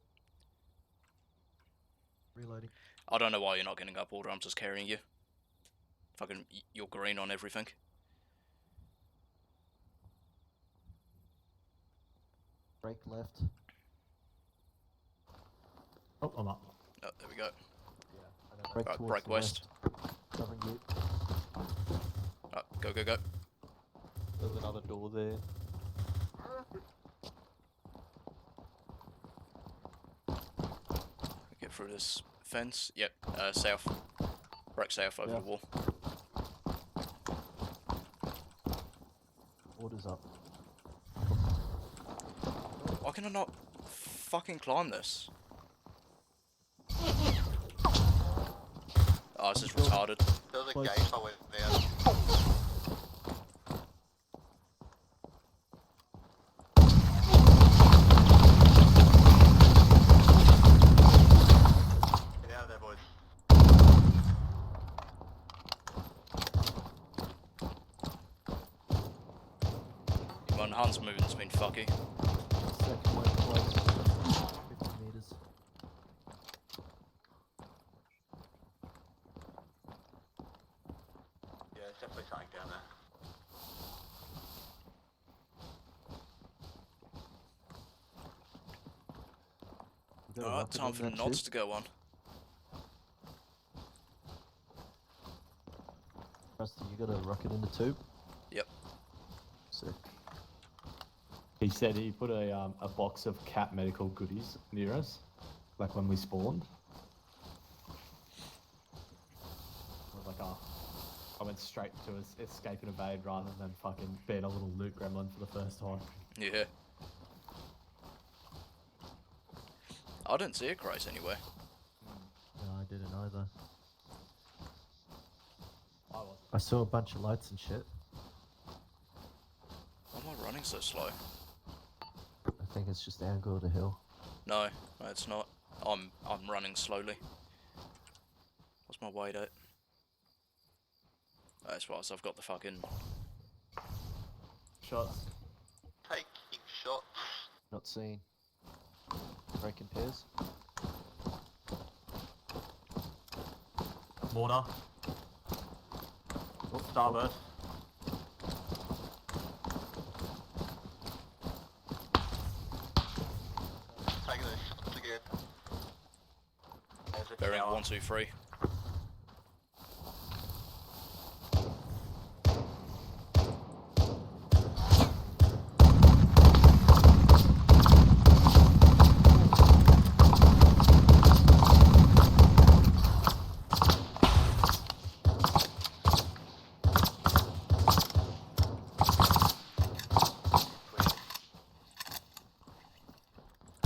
Reloading. I don't know why you're not getting up order, I'm just carrying you. Fucking, you're green on everything. Break left. Oh, I'm up. Oh, there we go. Break Right, towards break the west. Covering you. Right, go, go, go. There's another door there. Get through this fence. Yep, south. Break south over Yeah. the wall. Orders up. Why can I not fucking climb this? Oh, this is retarded. There was a Close. gate I went down. Get out of there, boys. Come on, Hans movement's been fucky. Second one close. 50 meters. Yeah, there's definitely something down there. You got a Alright, rocket time on for that knots tube? to go on. Rusty, you got a rocket in the tube? Yep. Sick. He said he put a box of cat medical goodies near us, like when we spawned. I was like, oh. I went straight to escape and evade rather than fucking being a little loot gremlin for the first time. Yeah. I didn't see a crate anywhere. No, I didn't either. I wasn't. I saw a bunch of lights and shit. Why am I running so slow? I think it's just the angle of the hill. No, it's not. I'm running slowly. What's my weight at? That's right, so I've got the fucking... Shots. Taking shots. Not seen. Breaking pairs. Mortar. Oh, Starburst. Taking those shots again. There's a Bearing tower. 1, 2, 3.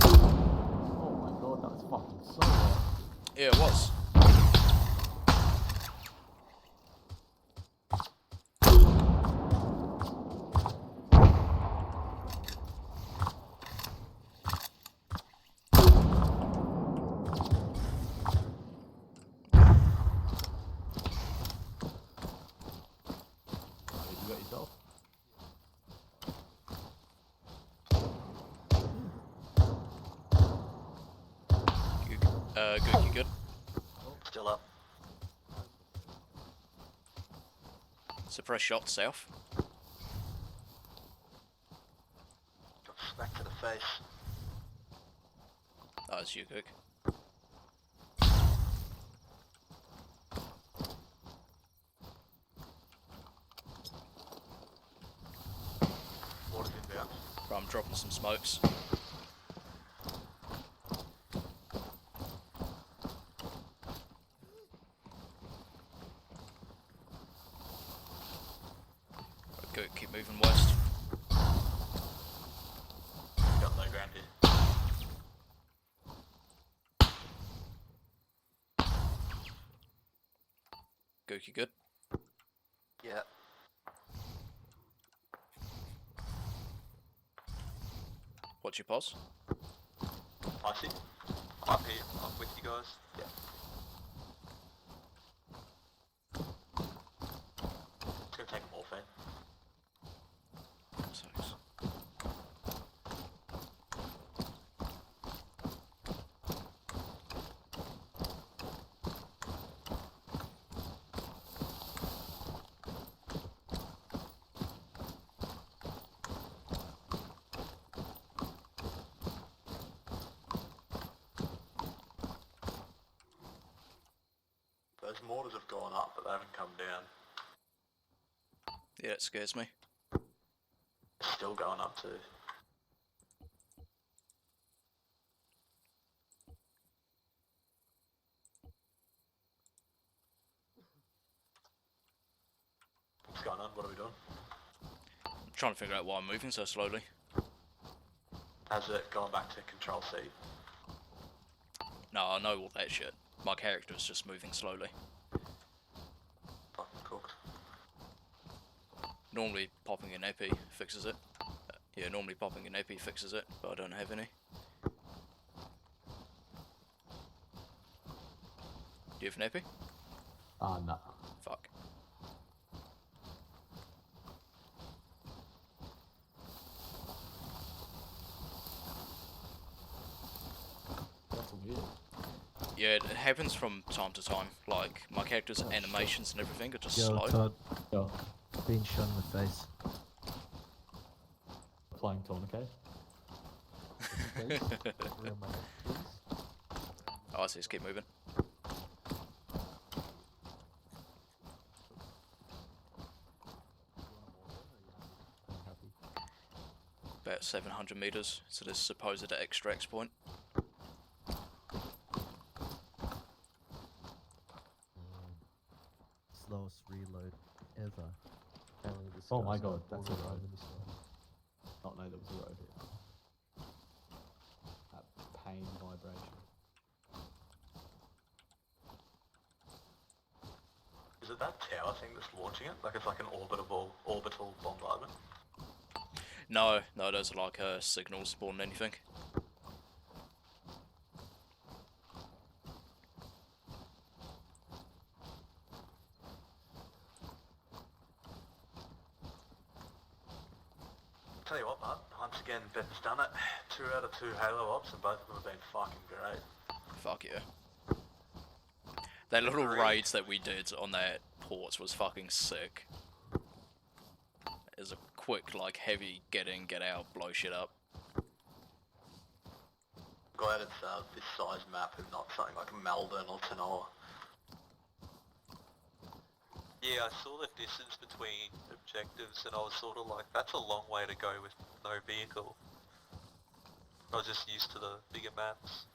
Oh my god, that was fucking so loud. Yeah, it was. You got yourself? Good, you good? Still up. Suppress shot south. Got smacked to the face. Oh, it's you, Cook. Water's inbound. Right, I'm dropping some smokes. Good, keep moving west. Got no ground here. Gook, you good? Yeah. What's your pause? I see. I'm here. I'm with you guys. Yeah. It's gonna take morphine. Thanks. Those mortars have gone up, but they haven't come down. Yeah, it scares me. still going up too. What's going on? What are we doing? I'm trying to figure out why I'm moving so slowly. How's it going back to control C? No, I know all that shit. My character's just moving slowly. Fucking cooked. Normally popping an EP fixes it. Yeah, normally popping an EP fixes it, but I don't have any. Do you have an EP? No. Fuck. That's weird. Yeah, it happens from time to time. Like, my character's animations and everything are just Yo, slow. Todd, Yo, being shot in the face. playing tourniquet. Real money, please. Oh, I see, just keep moving. About 700 meters to this supposed extract point. Slowest reload ever. Apparently this Oh my guy's got god, that's a all the road. time in this one. Not know there was a road here. That pain vibration. Is it that tower thing that's launching it? Like it's like an orbital bombardment? No, those are like signals more than anything. Tell you what, bud, once again, Ben's done it. 2 out of 2 Halo ops, and both of them have been fucking great. Fuck yeah. That little raid that we did on that port was fucking sick. It was a quick, like, heavy get in, get out, blow shit up. Glad it's this size map and not something like Melbourne or Tanoa. Yeah, I saw the distance between objectives and I was sort of like, that's a long way to go with no vehicle. I was just used to the bigger maps.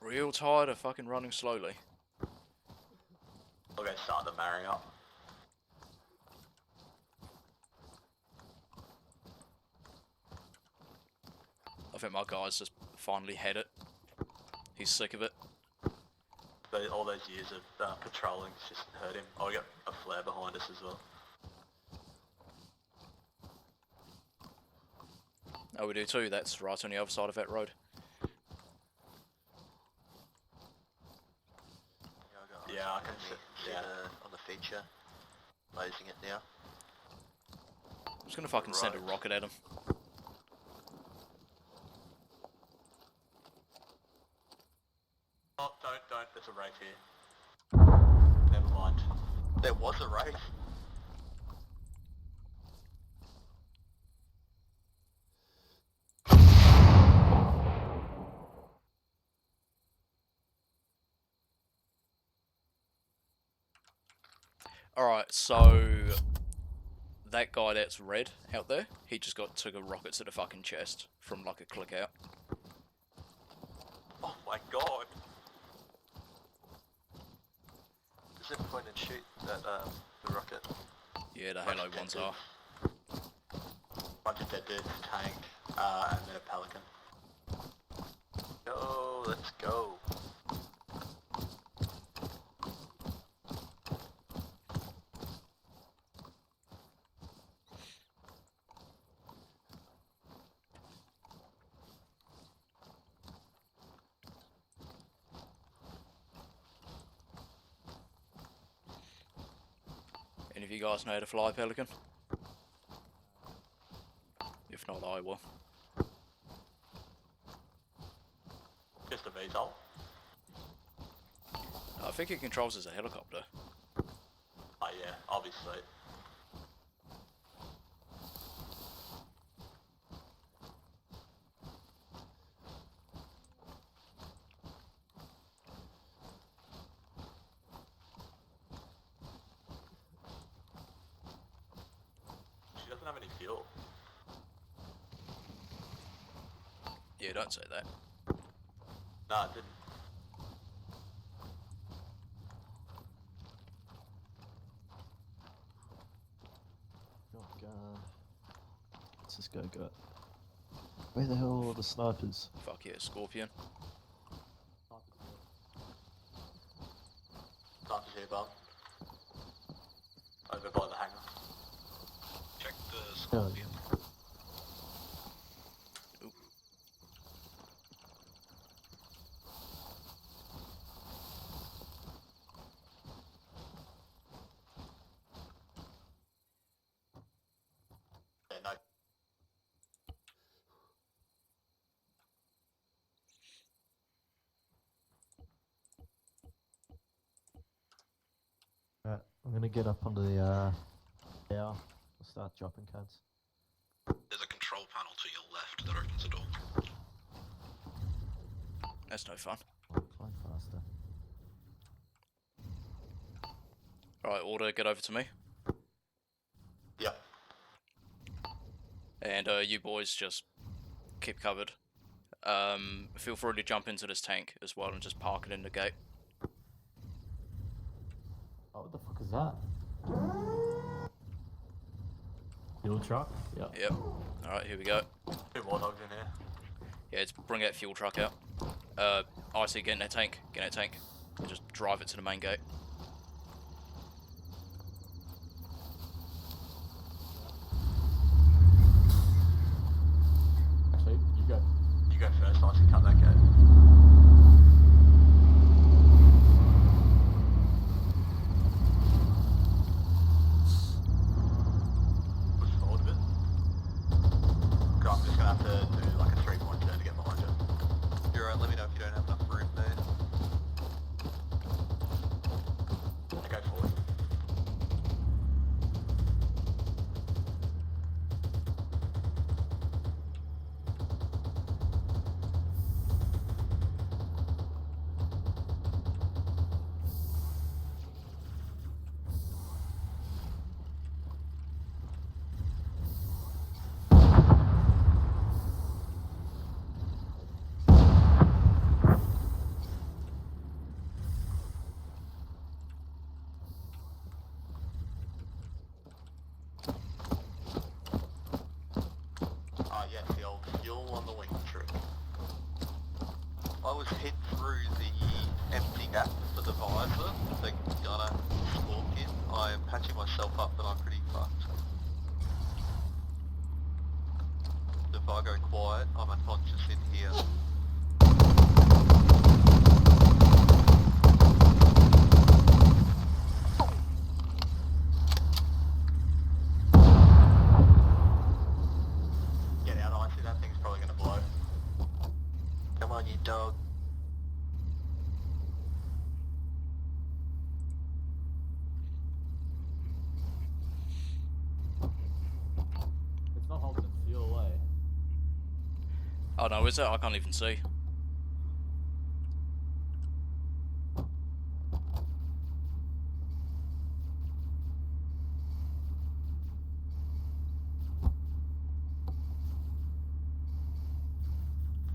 Real tired of fucking running slowly. Okay, start the marrying up. I think my guy's just finally had it. He's sick of it. All those years of patrolling just hurt him. Oh, we got a flare behind us as well. Oh, we do too. That's right on the other side of that road. Yeah, I can see. Yeah. On the feature. Blazing it now. I'm just gonna fucking send a rocket at him. Oh, don't. There's a race here. Never mind. There was a race. Alright, so that guy that's red out there, he just took a rocket to the fucking chest from like a click out. Oh my god. Does it point and shoot that the rocket? Yeah, the Halo ones are. Bunch of dead dudes, tank, and then a pelican. Go, let's go. Any of you guys know how to fly Pelican? If not, I will. Just a VTOL. I think it controls as a helicopter. Oh yeah, obviously. didn't have any fuel. Yeah, don't say that. No, it didn't. Shotgun. Let's just go. Where the hell are all the snipers? Fuck yeah, Scorpion. Snipers here, bum. Over by the hangar. Check the Scorpion. Oop. Yeah, no. Right, I'm gonna get up onto the tower. I'll start dropping cunts. There's a control panel to your left that opens the door. That's no fun. Climb faster. Alright, order, get over to me. Yeah. And you boys just keep covered. Feel free to jump into this tank as well and just park it in the gate. Oh, what the fuck is that? Fuel truck? Yeah. Yep. Alright, here we go. 2 war dogs in here. Yeah, let's bring that fuel truck out. IC, get in that tank. Get in that tank. And just drive it to the main gate. Actually, you go. You go first, I can cut that gate. Push forward a bit. Okay, I'm just gonna have to do like a 3-point turn to get behind you. You're right, let me know if you don't have enough room there. Yeah, go forward. Ah, yes, the old fuel on the wing trick. I was hit through the empty gap for the visor, the gunner Scorpion. I am patching myself up, but I'm pretty fucked. If I go quiet, I'm unconscious in here. Get out, I see that thing's probably gonna blow. Come on, you dog. It's not holding its fuel away. Oh no, is it? I can't even see.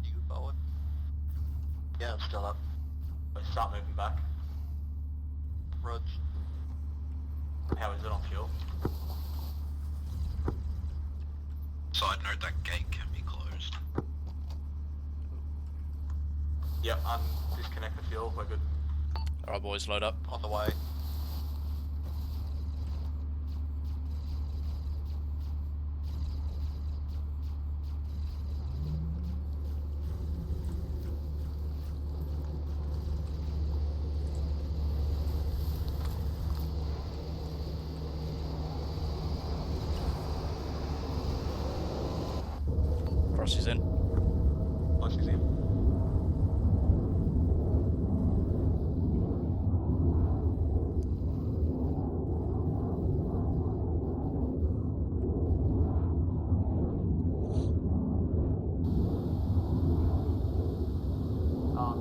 You go forward. Yeah, I'm still up. Let's start moving back. Rog. How is it on fuel? Side note, that gate can be closed. Yep, disconnect the fuel, we're good. Alright boys, load up. On the way. Crossy's in. Nice to see you.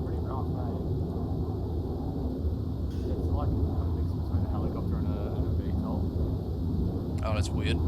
Pretty rough, eh? It's like a mix between a helicopter and a VTOL. Oh, that's weird.